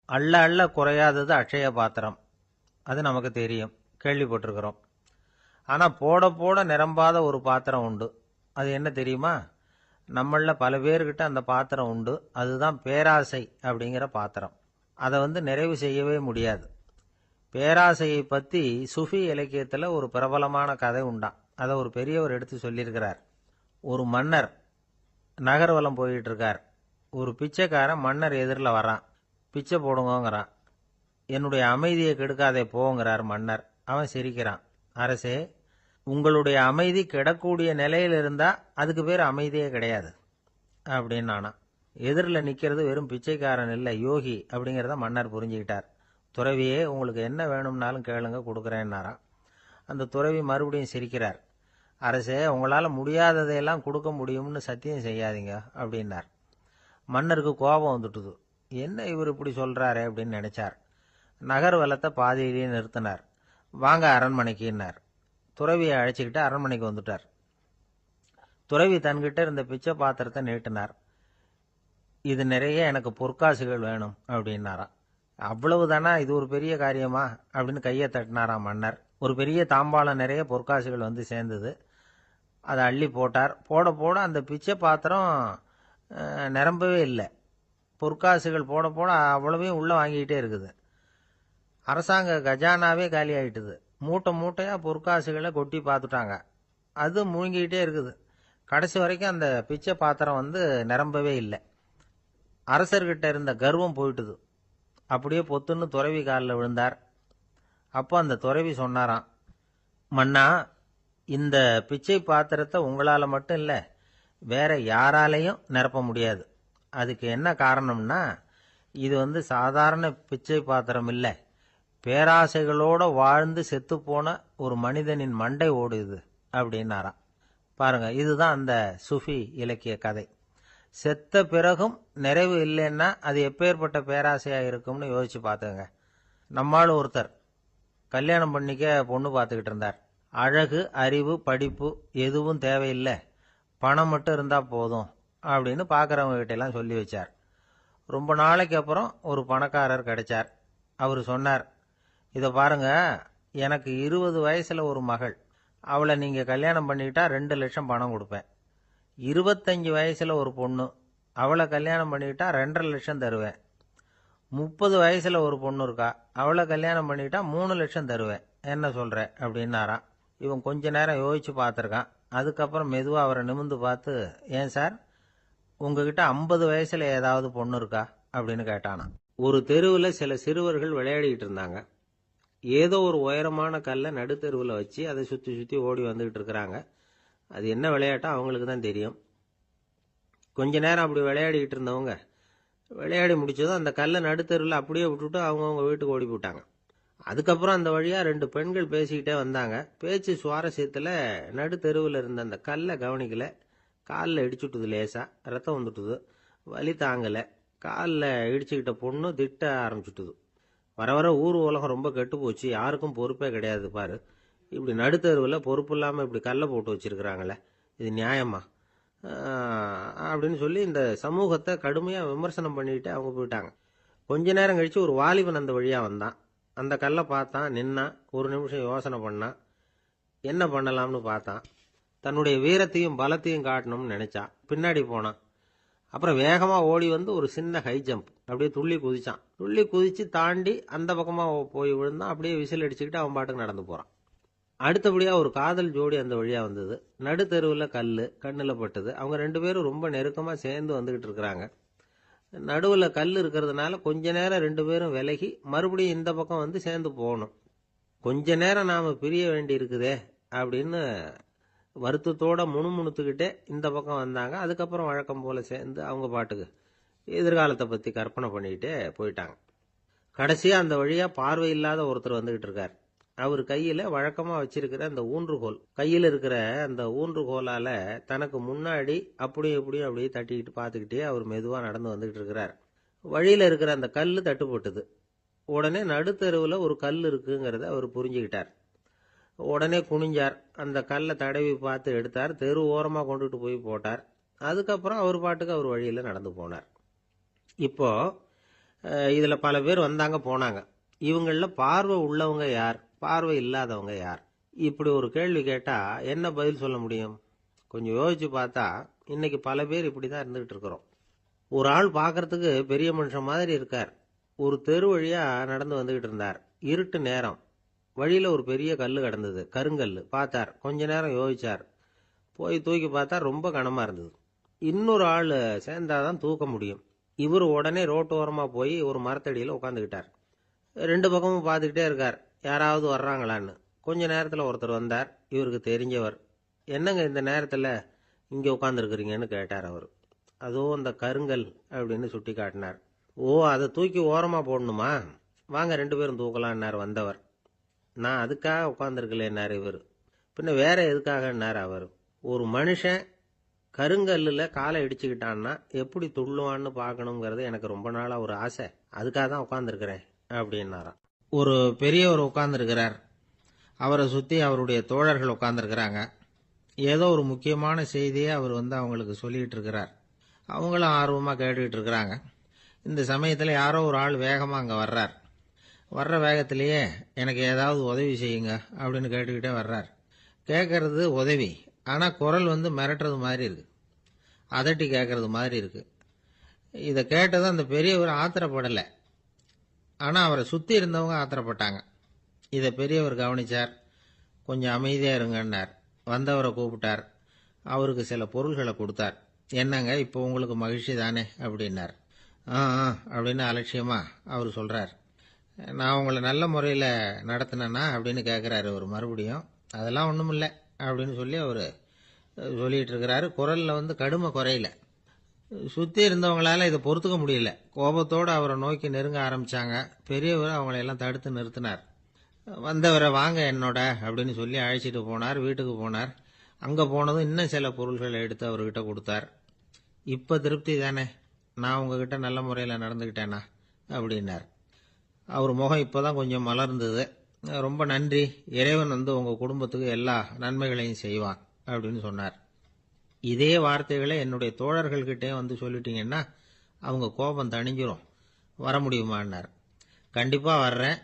அள்ள அள்ள குறையாதது அட்சய பாத்திரம். அது நமக்கு தெரியும், கேள்விப்பட்டிருக்கிறோம். ஆனால் போட போட நிரம்பாத ஒரு பாத்திரம் உண்டு. அது என்ன தெரியுமா? நம்மள பல பேர்கிட்ட அந்த பாத்திரம் உண்டு. அதுதான் பேராசை அப்படிங்கிற பாத்திரம். அதை நிறைவு செய்யவே முடியாது. பேராசையை பற்றி சுஃபி இலக்கியத்தில் ஒரு பிரபலமான கதை உண்டாம். அதை ஒரு பெரியவர் எடுத்து சொல்லியிருக்கிறார். ஒரு மன்னர் நகர்வலம் போயிட்டு இருக்கார். ஒரு பிச்சைக்காரன் மன்னர் எதிரில் வரான். பிச்சை போடுங்கிறான். என்னுடைய அமைதியை கெடுக்காதே போங்கிறார் மன்னர். அவன் சிரிக்கிறான். அரசே, உங்களுடைய அமைதி கெடக்கூடிய நிலையில் இருந்தா அதுக்கு பேர் அமைதியே கிடையாது அப்படின்னு நானா. எதிரில் நிற்கிறது வெறும் பிச்சைக்காரன் இல்லை, யோகி அப்படிங்கிறத மன்னர் புரிஞ்சுக்கிட்டார். துறவியே, உங்களுக்கு என்ன வேணும்னாலும் கேளுங்க, கொடுக்குறேன்னாராம். அந்த துறவி மறுபடியும் சிரிக்கிறார். அரசே, உங்களால் முடியாததையெல்லாம் கொடுக்க முடியும்னு சத்தியம் செய்யாதீங்க அப்படின்னார். மன்னருக்கு கோபம் வந்துட்டுது. என்ன இவர் இப்படி சொல்றாரு அப்படின்னு நினைச்சார். நகர்வலத்தை பாதியிலேயே நிறுத்தினார். வாங்க அரண்மனைக்குன்னார். துறவியை அழைச்சிக்கிட்டு அரண்மனைக்கு வந்துட்டார். துறவி தன்கிட்ட இருந்த பிச்சை பாத்திரத்தை நீட்டினார். இது நிறைய எனக்கு பொற்காசுகள் வேணும் அப்படின்னாராம். அவ்வளவுதானா, இது ஒரு பெரிய காரியமா அப்படின்னு கையை தட்டினாராம் மன்னர். ஒரு பெரிய தாம்பாளம் நிறைய பொற்காசுகள் சேர்ந்தது. அதை அள்ளி போட்டார். போட போட அந்த பிச்சை பாத்திரம் நிரம்பவே இல்லை. பொற்காசுகள் போட போட அவ்வளவையும் உள்ள வாங்கிக்கிட்டே இருக்குது. அரசாங்க கஜானாவே காலி ஆயிட்டுது. மூட்டை மூட்டையா பொற்காசுகளை கொட்டி பார்த்துட்டாங்க. அது முழுங்கிக்கிட்டே இருக்குது. கடைசி வரைக்கும் அந்த பிச்சை பாத்திரம் நிரம்பவே இல்லை. அரசர்கிட்ட இருந்த கர்வம் போயிட்டுது. அப்படியே பொத்துன்னு துறவி காலில் விழுந்தார். அப்போ அந்த துறவி சொன்னாராம், மன்னா, இந்த பிச்சை பாத்திரத்தை உங்களால் மட்டும் இல்லை, வேற யாராலையும் நிரப்ப முடியாது. அதுக்கு என்ன காரணம்னா, இது சாதாரண பிச்சை பாத்திரம் இல்லை, பேராசைகளோட வாழ்ந்து செத்துப்போன ஒரு மனிதனின் மண்டை ஓடுது அப்படின்னாராம். பாருங்க, இதுதான் அந்த சுஃபி இலக்கிய கதை. செத்த பிறகும் நிறைவு இல்லைன்னா அது எப்பேற்பட்ட பேராசையா இருக்கும்னு யோசிச்சு பார்த்துங்க. நம்மால் ஒருத்தர் கல்யாணம் பண்ணிக்க பொண்ணு பார்த்துக்கிட்டு இருந்தார். அழகு, அறிவு, படிப்பு எதுவும் தேவையில்லை, பணம் மட்டும் இருந்தா போதும் அப்படின்னு பார்க்குறவங்க கிட்ட எல்லாம் சொல்லி வச்சார். ரொம்ப நாளைக்கு அப்புறம் ஒரு பணக்காரர் கிடைச்சார். அவர் சொன்னார், இதை பாருங்க, எனக்கு 20 வயசுல ஒரு மகள். அவளை நீங்க கல்யாணம் பண்ணிக்கிட்டா 2 லட்சம் பணம் கொடுப்பேன். 25 வயசுல ஒரு பொண்ணு. அவளை கல்யாணம் பண்ணிக்கிட்டா 2.5 லட்சம் தருவேன். 30 வயசுல ஒரு பொண்ணு இருக்கா. அவளை கல்யாணம் பண்ணிக்கிட்டா 3 லட்சம் தருவேன். என்ன சொல்ற அப்படின்னாராம். இவன் கொஞ்ச நேரம் யோசிச்சு பார்த்துருக்கான். அதுக்கப்புறம் மெதுவாக அவரை நிமிந்து பார்த்து, ஏன் சார், உங்ககிட்ட 50 வயசுல ஏதாவது பொண்ணு இருக்கா அப்படின்னு கேட்டானா. ஒரு தெருவில் சில சிறுவர்கள் விளையாடிக்கிட்டு இருந்தாங்க. ஏதோ ஒரு உயரமான கல்லை நடுத்தெருவில் வச்சு அதை சுற்றி சுற்றி ஓடி வந்துகிட்டு இருக்கிறாங்க. அது என்ன விளையாட்டோ அவங்களுக்கு தான் தெரியும். கொஞ்ச நேரம் அப்படி விளையாடிக்கிட்டு இருந்தவங்க விளையாடி முடிச்சதும் அந்த கல்லை நடுத்தெருவில் அப்படியே விட்டுட்டு அவங்கவுங்க வீட்டுக்கு ஓடி போட்டாங்க. அதுக்கப்புறம் அந்த வழியாக 2 பெண்கள் பேசிக்கிட்டே வந்தாங்க. பேச்சு சுவாரஸ்யத்தில் நடுத்தெருவில் இருந்த அந்த கல்லை கவனிக்கல. காலில் இடிச்சுட்டுது, லேசா ரத்தம் வந்துட்டுது. வலி தாங்கலை. காலில் இடிச்சுக்கிட்ட பொண்ணு திட்ட ஆரம்பிச்சுட்டுது. வர வர ஊர் உலகம் ரொம்ப கெட்டு போச்சு, யாருக்கும் பொறுப்பே கிடையாது பாரு, இப்படி நடுத்தருவில் பொறுப்பு இல்லாமல் இப்படி கல்லை போட்டு வச்சிருக்கிறாங்களே, இது நியாயமா அப்படின்னு சொல்லி இந்த சமூகத்தை கடுமையாக விமர்சனம் பண்ணிக்கிட்டு அவங்க போயிட்டாங்க. கொஞ்ச நேரம் கழிச்சு ஒரு வாலிபன் அந்த வழியாக வந்தான். அந்த கல்லை பார்த்தான், நின்னான். ஒரு நிமிஷம் யோசனை பண்ணான். என்ன பண்ணலாம்னு பார்த்தான். தன்னுடைய வீரத்தையும் பலத்தையும் காட்டணும்னு நினைச்சான். பின்னாடி போனான். அப்புறம் வேகமாக ஓடி ஒரு சின்ன ஹை ஜம்ப், அப்படியே துள்ளி குதிச்சான். துள்ளி குதிச்சு தாண்டி அந்த பக்கமாக போய் விழுந்தான். அப்படியே விசில் அடிச்சுக்கிட்டு அவன் பாட்டுக்கு நடந்து போகிறான். அடுத்தபடியாக ஒரு காதல் ஜோடி அந்த வழியாக வந்தது. நடுத்தெருவில் கல் கண்ணில் பட்டது. அவங்க 2 பேரும் ரொம்ப நெருக்கமாக சேர்ந்து வந்துக்கிட்டு இருக்கிறாங்க. நடுவில் கல் இருக்கிறதுனால கொஞ்ச நேரம் 2 பேரும் விலகி மறுபடியும் இந்த பக்கம் சேர்ந்து போகணும். கொஞ்ச நேரம் நாம் பிரிய வேண்டி இருக்குதே அப்படின்னு வருத்தத்தோட முணுமுணுத்துக்கிட்டே இந்த பக்கம் வந்தாங்க. அதுக்கப்புறம் வழக்கம் போல சேர்ந்து அவங்க பாட்டுக்கு எதிர்காலத்தை பற்றி கற்பனை பண்ணிக்கிட்டே போயிட்டாங்க. கடைசியாக அந்த வழியாக பார்வை இல்லாத ஒருத்தர் வந்துகிட்டு இருக்கார். அவர் கையில் வழக்கமாக வச்சிருக்கிற அந்த ஊன்றுகோல், கையில் இருக்கிற அந்த ஊன்றுகோலால் தனக்கு முன்னாடி அப்படியும் இப்படியும் அப்படியே தட்டிக்கிட்டு பார்த்துக்கிட்டே அவர் மெதுவாக நடந்து வந்துகிட்டு இருக்கிறார். வழியில் இருக்கிற அந்த கல் தட்டுப்பட்டுது. உடனே நடுத்தெருவில் ஒரு கல் இருக்குங்கிறத அவர் புரிஞ்சுக்கிட்டார். உடனே குனிஞ்சார். அந்த கல்லை தடவி பார்த்து எடுத்தார். தெரு ஓரமாக கொண்டுட்டு போய் போட்டார். அதுக்கப்புறம் அவர் பாட்டுக்கு அவர் வழியில் நடந்து போனார். இப்போ இதில் பல பேர் வந்தாங்க போனாங்க. இவங்களில் பார்வை உள்ளவங்க யார், பார்வை இல்லாதவங்க யார்? இப்படி ஒரு கேள்வி கேட்டால் என்ன பதில் சொல்ல முடியும்? கொஞ்சம் யோசிச்சு பார்த்தா இன்னைக்கு பல பேர் இப்படி தான் இருந்துகிட்டு இருக்கிறோம். ஒரு ஆள் பார்க்கறதுக்கு பெரிய மனுஷன் மாதிரி இருக்கார். ஒரு தெரு வழியாக நடந்து வந்துகிட்டு இருந்தார். இருட்டு நேரம். வழியில் ஒரு பெரிய கல் கிடந்தது, கருங்கல். பார்த்தார். கொஞ்ச நேரம் யோசிச்சார். போய் தூக்கி பார்த்தா ரொம்ப கனமாக இருந்தது. இன்னொரு ஆள் சேர்ந்தாதான் தூக்க முடியும். இவர் உடனே ரோட்டோரமாக போய் ஒரு மரத்தடியில் உட்காந்துக்கிட்டார். ரெண்டு பக்கமும் பார்த்துக்கிட்டே இருக்கார், யாராவது வர்றாங்களான்னு. கொஞ்ச நேரத்தில் ஒருத்தர் வந்தார், இவருக்கு தெரிஞ்சவர். என்னங்க இந்த நேரத்தில் இங்கே உட்காந்துருக்குறீங்கன்னு கேட்டார் அவர். அதோ அந்த கருங்கல் அப்படின்னு சுட்டி காட்டினார். ஓ, அதை தூக்கி ஓரமாக போடணுமா? வாங்க ரெண்டு பேரும் தூக்கலான்னார் வந்தவர். நான் அதுக்காக உட்காந்துருக்கலேன்னார் இவர். பின்ன வேற எதுக்காகன்னார் அவர். ஒரு மனுஷன் கருங்கல்லில் காலை இடிச்சுக்கிட்டான்னா எப்படி துள்ளுவான்னு பார்க்கணுங்கிறது எனக்கு ரொம்ப நாளாக ஒரு ஆசை. அதுக்காக தான் உட்காந்துருக்கிறேன் அப்படின்னாராம். ஒரு பெரியவர் உட்காந்துருக்கிறார். அவரை சுற்றி அவருடைய தோழர்கள் உட்காந்துருக்கிறாங்க. ஏதோ ஒரு முக்கியமான செய்தியை அவர் அவங்களுக்கு சொல்லிகிட்டு இருக்கிறார். அவங்களும் ஆர்வமாக கேட்டுக்கிட்டு இருக்கிறாங்க. இந்த சமயத்தில் யாரோ ஒரு ஆள் வேகமாக அங்கே வர்றார். வர்ற வேகத்திலேயே எனக்கு ஏதாவது உதவி செய்யுங்க அப்படின்னு கேட்டுக்கிட்டே வர்றார். கேட்கறது உதவி, ஆனால் குரல் மிரட்டுறது மாதிரி இருக்கு, அதட்டி கேட்கறது மாதிரி இருக்கு. இதை கேட்டதும் அந்த பெரியவர் ஆத்திரப்படலை, ஆனால் அவரை சுற்றி இருந்தவங்க ஆத்திரப்பட்டாங்க. இதை பெரியவர் கவனிச்சார். கொஞ்சம் அமைதியாக இருங்கன்னார். வந்தவரை கூப்பிட்டார். அவருக்கு சில பொருள்களை கொடுத்தார். என்னங்க இப்போ உங்களுக்கு மகிழ்ச்சி தானே அப்படின்னார். ஆ அப்படின்னு அலட்சியமாக அவர் சொல்கிறார். நான் உங்களை நல்ல முறையில் நடத்தினேன்னா அப்படின்னு கேட்குறாரு அவர் மறுபடியும். அதெல்லாம் ஒன்றும் இல்லை அப்படின்னு சொல்லி அவர் சொல்லிகிட்டு இருக்கிறாரு. குரலில் கடுமை குறையில. சுற்றி இருந்தவங்களால இதை பொறுத்துக்க முடியல. கோபத்தோடு அவரை நோக்கி நெருங்க ஆரம்பித்தாங்க. பெரியவர் அவங்களையெல்லாம் தடுத்து நிறுத்தினார். வந்தவரை வாங்க என்னோட அப்படின்னு சொல்லி அழைச்சிட்டு போனார். வீட்டுக்கு போனார். அங்கே போனதும் இன்னும் சில பொருள்களை எடுத்து அவர்கிட்ட கொடுத்தார். இப்போ திருப்தி தானே, நான் உங்ககிட்ட நல்ல முறையில் நடந்துக்கிட்டேனா அப்படின்னார். அவர் முகம் இப்போ தான் கொஞ்சம் மலர்ந்தது. ரொம்ப நன்றி, இறைவன் உங்கள் குடும்பத்துக்கு எல்லா நன்மைகளையும் செய்வான் அப்படின்னு சொன்னார். இதே வார்த்தைகளை என்னுடைய தோழர்கள்கிட்டே சொல்லிட்டீங்கன்னா அவங்க கோபம் தணிஞ்சிரும். வர முடியுமான்னார். கண்டிப்பாக வர்றேன்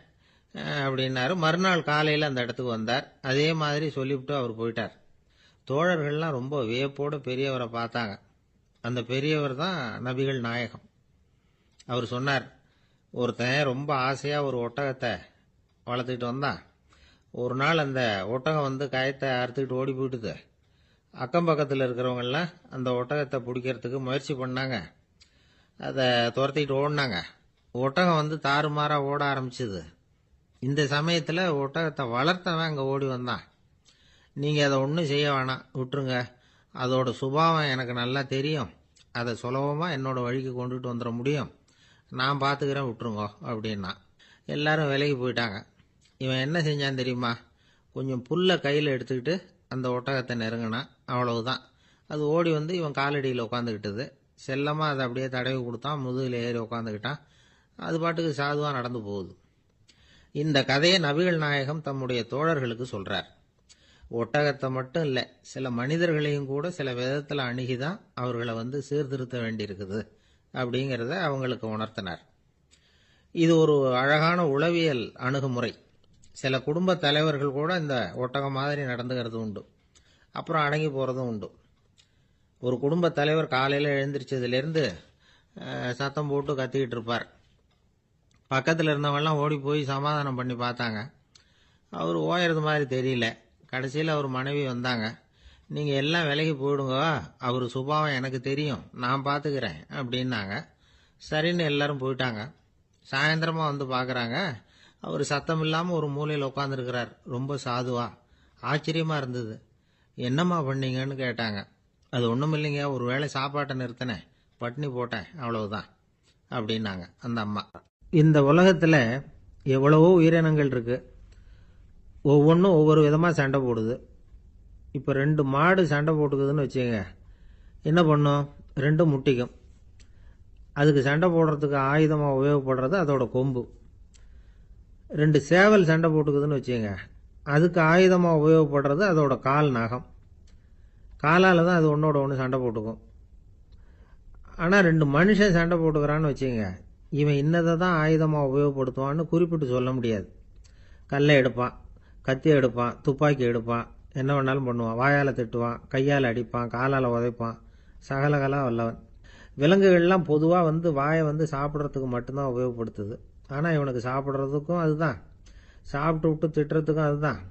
அப்படின்னாரு. மறுநாள் காலையில் அந்த இடத்துக்கு வந்தார். அதே மாதிரி சொல்லிவிட்டு அவர் போயிட்டார். தோழர்கள்லாம் ரொம்ப வியப்போடு பெரியவரை பார்த்தாங்க. அந்த பெரியவர் தான் நபிகள் நாயகம். அவர் சொன்னார், ஒருத்தன் ரொம்ப ஆசையாக ஒரு ஒட்டகத்தை வளர்த்துக்கிட்டு வந்தான். ஒரு நாள் அந்த ஒட்டகம் கயத்தை அறுத்துக்கிட்டு ஓடி போயிட்டுது. அக்கம் பக்கத்தில் இருக்கிறவங்கெல்லாம் அந்த ஒட்டகத்தை பிடிக்கிறதுக்கு முயற்சி பண்ணாங்க. அதை துரத்திக்கிட்டு ஓடினாங்க. ஒட்டகம் தாறுமாறாக ஓட ஆரம்பிச்சுது. இந்த சமயத்தில் ஒட்டகத்தை வளர்த்தவன் அங்கே ஓடி வந்தான். நீங்கள் அதை ஒன்றும் செய்ய வேணாம், விட்டுருங்க. அதோட சுபாவம் எனக்கு நல்லா தெரியும். அதை சுலபமாக என்னோட வழிக்கு கொண்டுட்டு வந்துட முடியும். நான் பார்த்துக்கிறேன், விட்டுருங்கோ அப்படின்னா. எல்லாரும் விலகி போயிட்டாங்க. இவன் என்ன செஞ்சான் தெரியுமா? கொஞ்சம் புல்லை கையில் எடுத்துக்கிட்டு அந்த ஒட்டகத்தை நெருங்கினான். அவ்வளவுதான். அது ஓடி இவன் காலடியில் உட்காந்துக்கிட்டது. செல்லமாக அதை அப்படியே தடவி கொடுத்தான். முதுகில் ஏறி உட்காந்துக்கிட்டான். அது பாட்டுக்கு சாதுவாக நடந்து போகுது. இந்த கதையை நபிகள் நாயகம் தம்முடைய தோழர்களுக்கு சொல்கிறார். ஒட்டகத்தை மட்டும் இல்லை, சில மனிதர்களையும் கூட சில விதத்தில் அணுகிதான் அவர்களை சீர்திருத்த வேண்டியிருக்குது அப்படிங்கிறத அவங்களுக்கு உணர்த்தினார். இது ஒரு அழகான உளவியல் அணுகுமுறை. சில குடும்ப தலைவர்கள் கூட இந்த ஒட்டகம் மாதிரி நடந்துகிறது உண்டு. அப்புறம் அடங்கி போகிறதும் உண்டு. ஒரு குடும்ப தலைவர் காலையில் எழுந்திரிச்சதுலேருந்து சத்தம் போட்டு கத்திக்கிட்டு இருப்பார். பக்கத்தில் இருந்தவங்கெல்லாம் ஓடி போய் சமாதானம் பண்ணி பார்த்தாங்க. அவர் ஓயறது மாதிரி தெரியல. கடைசியில் அவர் மனைவி வந்தாங்க. நீங்கள் எல்லாம் விலகி போயிடுங்க, அவர் சுபாவம் எனக்கு தெரியும், நான் பார்த்துக்கிறேன் அப்படின்னாங்க. சரின்னு எல்லாரும் போயிட்டாங்க. சாயந்தரமாக பார்க்குறாங்க, அவர் சத்தம் இல்லாமல் ஒரு மூலையில் உட்காந்துருக்கிறார். ரொம்ப சாதுவா. ஆச்சரியமாக இருந்தது. என்னம்மா பண்ணீங்கன்னு கேட்டாங்க. அது ஒன்றும் இல்லைங்க, ஒரு வேளை சாப்பாட்டை நிறுத்தினேன், பட்னி போட்டேன், அவ்வளவுதான் அப்படின்னாங்க அந்த அம்மா. இந்த உலகத்தில் எவ்வளவோ உயிரினங்கள் இருக்கு. ஒவ்வொன்றும் ஒவ்வொரு விதமாக சண்டை போடுது. இப்போ 2 மாடு சண்டை போட்டுக்குதுன்னு வச்சுங்க, என்ன பண்ணும்? 2 முட்டிக்கும். அதுக்கு சண்டை போடுறதுக்கு ஆயுதமாக உபயோகப்படுறது அதோட கொம்பு. 2 சேவல் சண்டை போட்டுக்குதுன்னு வச்சுங்க, அதுக்கு ஆயுதமாக உபயோகப்படுறது அதோட கால் நகம். காலால் தான் அது ஒன்றோட ஒன்று சண்டை போட்டுக்கும். ஆனால் 2 மனுஷன் சண்டை போட்டுக்கிறான்னு வச்சுங்க, இவன் இன்னதை தான் ஆயுதமாக உபயோகப்படுத்துவான்னு குறிப்பிட்டு சொல்ல முடியாது. கல்லை எடுப்பான், கத்தி எடுப்பான், துப்பாக்கி எடுப்பான், என்ன வேணாலும் பண்ணுவான். வாயால் திட்டுவான், கையால் அடிப்பான், காலால் உதைப்பான், சகலகலா வல்லவன். விலங்குகள்லாம் பொதுவாக வாயை சாப்பிட்றதுக்கு மட்டும்தான் உபயோகப்படுத்துது. ஆனால் இவனுக்கு சாப்பிட்றதுக்கும் அதுதான், சாப்பிட்டு விட்டு திட்டுறதுக்கும் அதுதான்.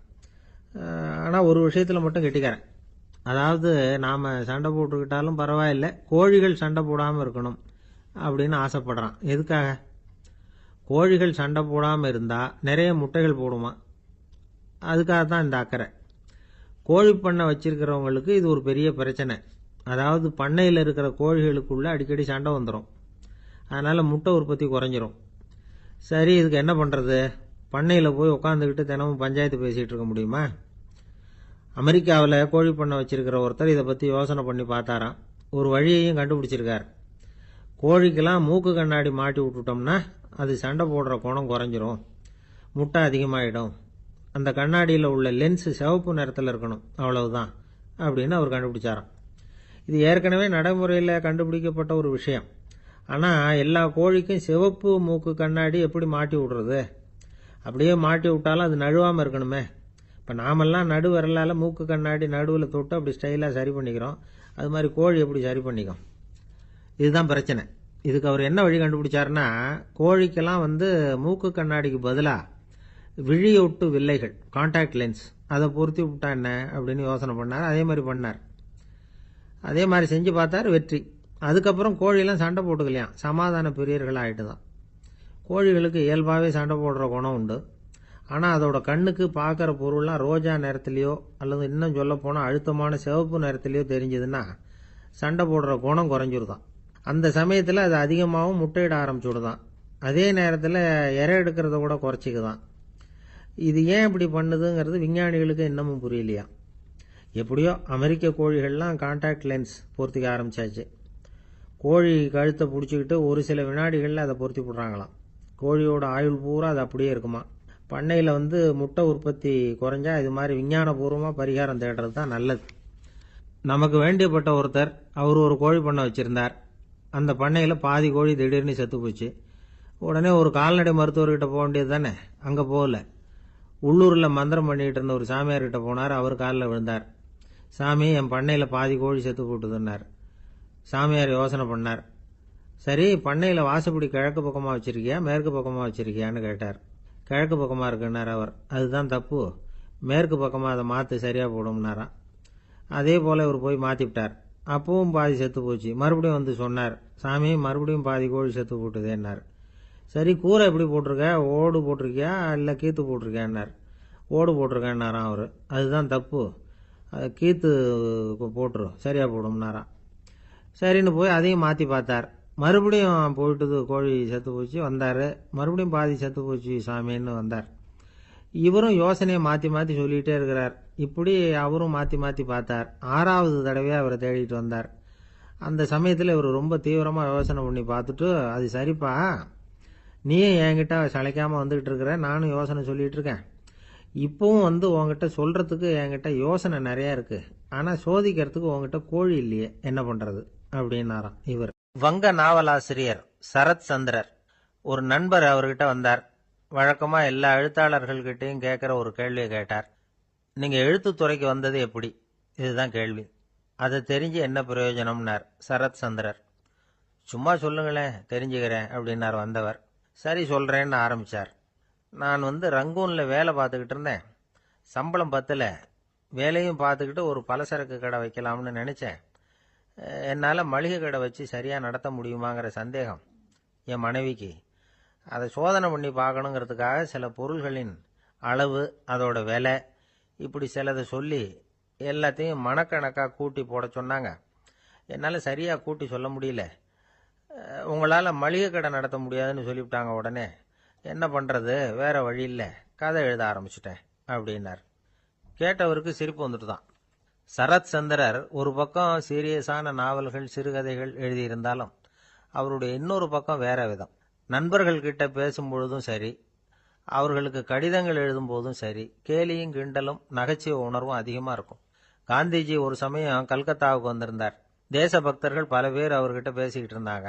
ஆனால் ஒரு விஷயத்தில் மட்டும் கெட்டிக்கிறேன். அதாவது நாம் சண்டை போட்டுக்கிட்டாலும் பரவாயில்லை, கோழிகள் சண்டை போடாமல் இருக்கணும் அப்படின்னு ஆசைப்படுறான். எதுக்காக? கோழிகள் சண்டை போடாமல் இருந்தால் நிறைய முட்டைகள் போடுமா, அதுக்காக தான் இந்த அக்கறை. கோழி பண்ணை வச்சிருக்கிறவங்களுக்கு இது ஒரு பெரிய பிரச்சனை. அதாவது பண்ணையில் இருக்கிற கோழிகளுக்குள்ள அடிக்கடி சண்டை வந்துடும். அதனால் முட்டை உற்பத்தி குறைஞ்சிரும். சரி, இதுக்கு என்ன பண்ணுறது? பண்ணையில் போய் உட்காந்துக்கிட்டு தினமும் பஞ்சாயத்து பேசிகிட்டு இருக்க முடியுமா? அமெரிக்காவில் கோழி பண்ணை வச்சிருக்கிற ஒருத்தர் இதை பற்றி யோசனை பண்ணி பார்த்தாராம். ஒரு வழியையும் கண்டுபிடிச்சிருக்கார். கோழிக்கெல்லாம் மூக்கு கண்ணாடி மாட்டி விட்டுட்டோம்னா அது சண்டை போடுற குணம் குறைஞ்சிரும், முட்டை அதிகமாகிடும். அந்த கண்ணாடியில் உள்ள லென்ஸு சிவப்பு நிறத்தில் இருக்கணும், அவ்வளவுதான் அப்படின்னு அவர் கண்டுபிடிச்சாராம். இது ஏற்கனவே நடைமுறையில் கண்டுபிடிக்கப்பட்ட ஒரு விஷயம். ஆனால் எல்லா கோழிக்கும் சிவப்பு மூக்கு கண்ணாடி எப்படி மாட்டி விடுறது? அப்படியே மாட்டி விட்டாலும் அது நழுவாமல் இருக்கணுமே. இப்போ நாமெல்லாம் நடு விரலால் மூக்கு கண்ணாடி நடுவில் தொட்டு அப்படி ஸ்டைலாக சரி பண்ணிக்கிறோம். அது மாதிரி கோழி எப்படி சரி பண்ணிக்கும்? இதுதான் பிரச்சனை. இதுக்கு அவர் என்ன வழி கண்டுபிடிச்சாருன்னா, கோழிக்கெல்லாம் மூக்கு கண்ணாடிக்கு பதிலாக விழியொட்டு வில்லைகள், கான்டாக்ட் லென்ஸ், அதை பொருத்தி விட்டா என்ன அப்படின்னு யோசனை பண்ணார். அதே மாதிரி பண்ணார். அதே மாதிரி செஞ்சு பார்த்தார், வெற்றி. அதுக்கப்புறம் கோழியெல்லாம் சண்டை போட்டுக்கலையாம், சமாதான பிரியர்கள் ஆகிட்டு தான். கோழிகளுக்கு இயல்பாகவே சண்டை போடுற குணம் உண்டு. ஆனால் அதோட கண்ணுக்கு பார்க்குற பொருள்லாம் ரோஜா நிறத்துலையோ அல்லது இன்னும் சொல்ல போனால் அழுத்தமான சிவப்பு நிறத்துலையோ தெரிஞ்சதுன்னா சண்டை போடுற குணம் குறைஞ்சிருதான். அந்த சமயத்தில் அது அதிகமாகவும் முட்டையிட ஆரம்பிச்சுடுதான். அதே நேரத்தில் இறை எடுக்கிறத கூட குறைச்சிக்குதான். இது ஏன் இப்படி பண்ணுதுங்கிறது விஞ்ஞானிகளுக்கு இன்னமும் புரியலையா. எப்படியோ அமெரிக்க கோழிகள்லாம் கான்டாக்ட் லென்ஸ் பொருத்திக்க ஆரம்பிச்சாச்சு. கோழி கழுத்தை பிடிச்சிக்கிட்டு ஒரு சில வினாடிகளில் அதை பொருத்தி விடுறாங்களாம். கோழியோட ஆயுள் பூரா அது அப்படியே இருக்குமா. பண்ணையில் முட்டை உற்பத்தி குறைஞ்சா இது மாதிரி விஞ்ஞானபூர்வமாக பரிகாரம் தேடுறது தான் நல்லது. நமக்கு வேண்டியப்பட்ட ஒருத்தர், அவர் ஒரு கோழி பண்ணை வச்சுருந்தார். அந்த பண்ணையில் பாதி கோழி திடீர்னு செத்து போச்சு. உடனே ஒரு கால்நடை மருத்துவர்கிட்ட போக வேண்டியது தானே. அங்கே போகல. உள்ளூரில் மந்திரம் பண்ணிகிட்டு இருந்த ஒரு சாமியார்கிட்ட போனார். அவர் காலில் விழுந்தார். சாமி, என் பண்ணையில் பாதி கோழி செத்து போட்டுதுன்னார். சாமியார் யோசனை பண்ணார். சரி, பண்ணையில் வாசப்படி கிழக்கு பக்கமாக வச்சிருக்கியா மேற்கு பக்கமாக வச்சிருக்கியான்னு கேட்டார். கிழக்கு பக்கமாக இருக்குன்னார் அவர். அதுதான் தப்பு, மேற்கு பக்கமாக அதை மாற்று, சரியாக போடும்னாராம். அதே போல் இவர் போய் மாற்றிவிட்டார். அப்பவும் பாதி செத்து போச்சு. மறுபடியும் சொன்னார், சாமி மறுபடியும் பாதி கோழி செத்து போட்டுதேன்னார். சரி, கூரை எப்படி போட்டிருக்க, ஓடு போட்டிருக்கியா இல்லை கீத்து போட்டிருக்கியான்னார். ஓடு போட்டிருக்கேன்னாராம் அவர். அதுதான் தப்பு, கீத்து போட்டுரு, சரியாக போடும்னாராம். சரின்னு போய் அதையும் மாற்றி பார்த்தார். மறுபடியும் போயிட்டுது, கோழி செத்து போச்சு. வந்தார். மறுபடியும் பாதி செத்து போச்சு சாமின்னு வந்தார். இவரும் யோசனையை மாற்றி மாற்றி சொல்லிகிட்டே இருக்கிறார். இப்படி அவரும் மாற்றி மாற்றி பார்த்தார். 6வது தடவையாக அவரை தேடிட்டு வந்தார். அந்த சமயத்தில் இவர் ரொம்ப தீவிரமாக யோசனை பண்ணி பார்த்துட்டு, அது சரிப்பா, நீயும் என்கிட்ட சளைக்காமல் வந்துக்கிட்டு இருக்கிற, நானும் யோசனை சொல்லிகிட்டு இருக்கேன். இப்பவும் உங்ககிட்ட சொல்கிறதுக்கு என்கிட்ட யோசனை நிறையா இருக்குது. ஆனால் சோதிக்கிறதுக்கு உங்ககிட்ட கோழி இல்லையே, என்ன பண்ணுறது அப்படின்னாராம் இவர். வங்க நாவலாசிரியர் சரத் சந்திரர் ஒரு நண்பர் அவர்கிட்ட வந்தார். வழக்கமா எல்லா எழுத்தாளர்கள்கிட்டையும் கேட்குற ஒரு கேள்வியை கேட்டார். நீங்க எழுத்துத்துறைக்கு வந்தது எப்படி? இதுதான் கேள்வி. அதை தெரிஞ்சு என்ன பிரயோஜனம்னார் சரத் சந்திரர். சும்மா சொல்லுங்களேன், தெரிஞ்சுக்கிறேன் அப்படின்னார் வந்தவர். சரி சொல்றேன்னு ஆரம்பிச்சார். நான் ரங்கூன்ல வேலை பார்த்துக்கிட்டு இருந்தேன். சம்பளம் பத்தல. வேலையும் பார்த்துக்கிட்டு ஒரு பலசரக்கு கடை வைக்கலாம்னு நினைச்சேன். என்னால் மளிகை கடை வச்சு சரியாக நடத்த முடியுமாங்கிற சந்தேகம் என் மனைவிக்கு. அதை சோதனை பண்ணி பார்க்கணுங்கிறதுக்காக சில பொருள்களின் அளவு, அதோட விலை, இப்படி சிலதை சொல்லி எல்லாத்தையும் மனக்கணக்காக கூட்டி போட சொன்னாங்க. என்னால் சரியாக கூட்டி சொல்ல முடியல. உங்களால் மளிகை கடை நடத்த முடியாதுன்னு சொல்லிவிட்டாங்க. உடனே என்ன பண்ணுறது, வேற வழி இல்லை, கதை எழுத ஆரம்பிச்சிட்டேன் அப்படின்னார். கேட்டவருக்கு சிரிப்பு வந்துட்டு தான். சரத் சந்திரர் ஒரு பக்கம் சீரியஸான நாவல்கள், சிறுகதைகள் எழுதியிருந்தாலும் அவருடைய இன்னொரு பக்கம் வேற விதம். நண்பர்கள் கிட்ட பேசும்பொழுதும் சரி, அவர்களுக்கு கடிதங்கள் எழுதும் போதும் சரி, கேலியும் கிண்டலும் நகைச்சுவை உணர்வும் அதிகமாக இருக்கும். காந்திஜி ஒரு சமயம் கல்கத்தாவுக்கு வந்திருந்தார். தேசபக்தர்கள் பல பேர் அவர்கிட்ட பேசிக்கிட்டு இருந்தாங்க.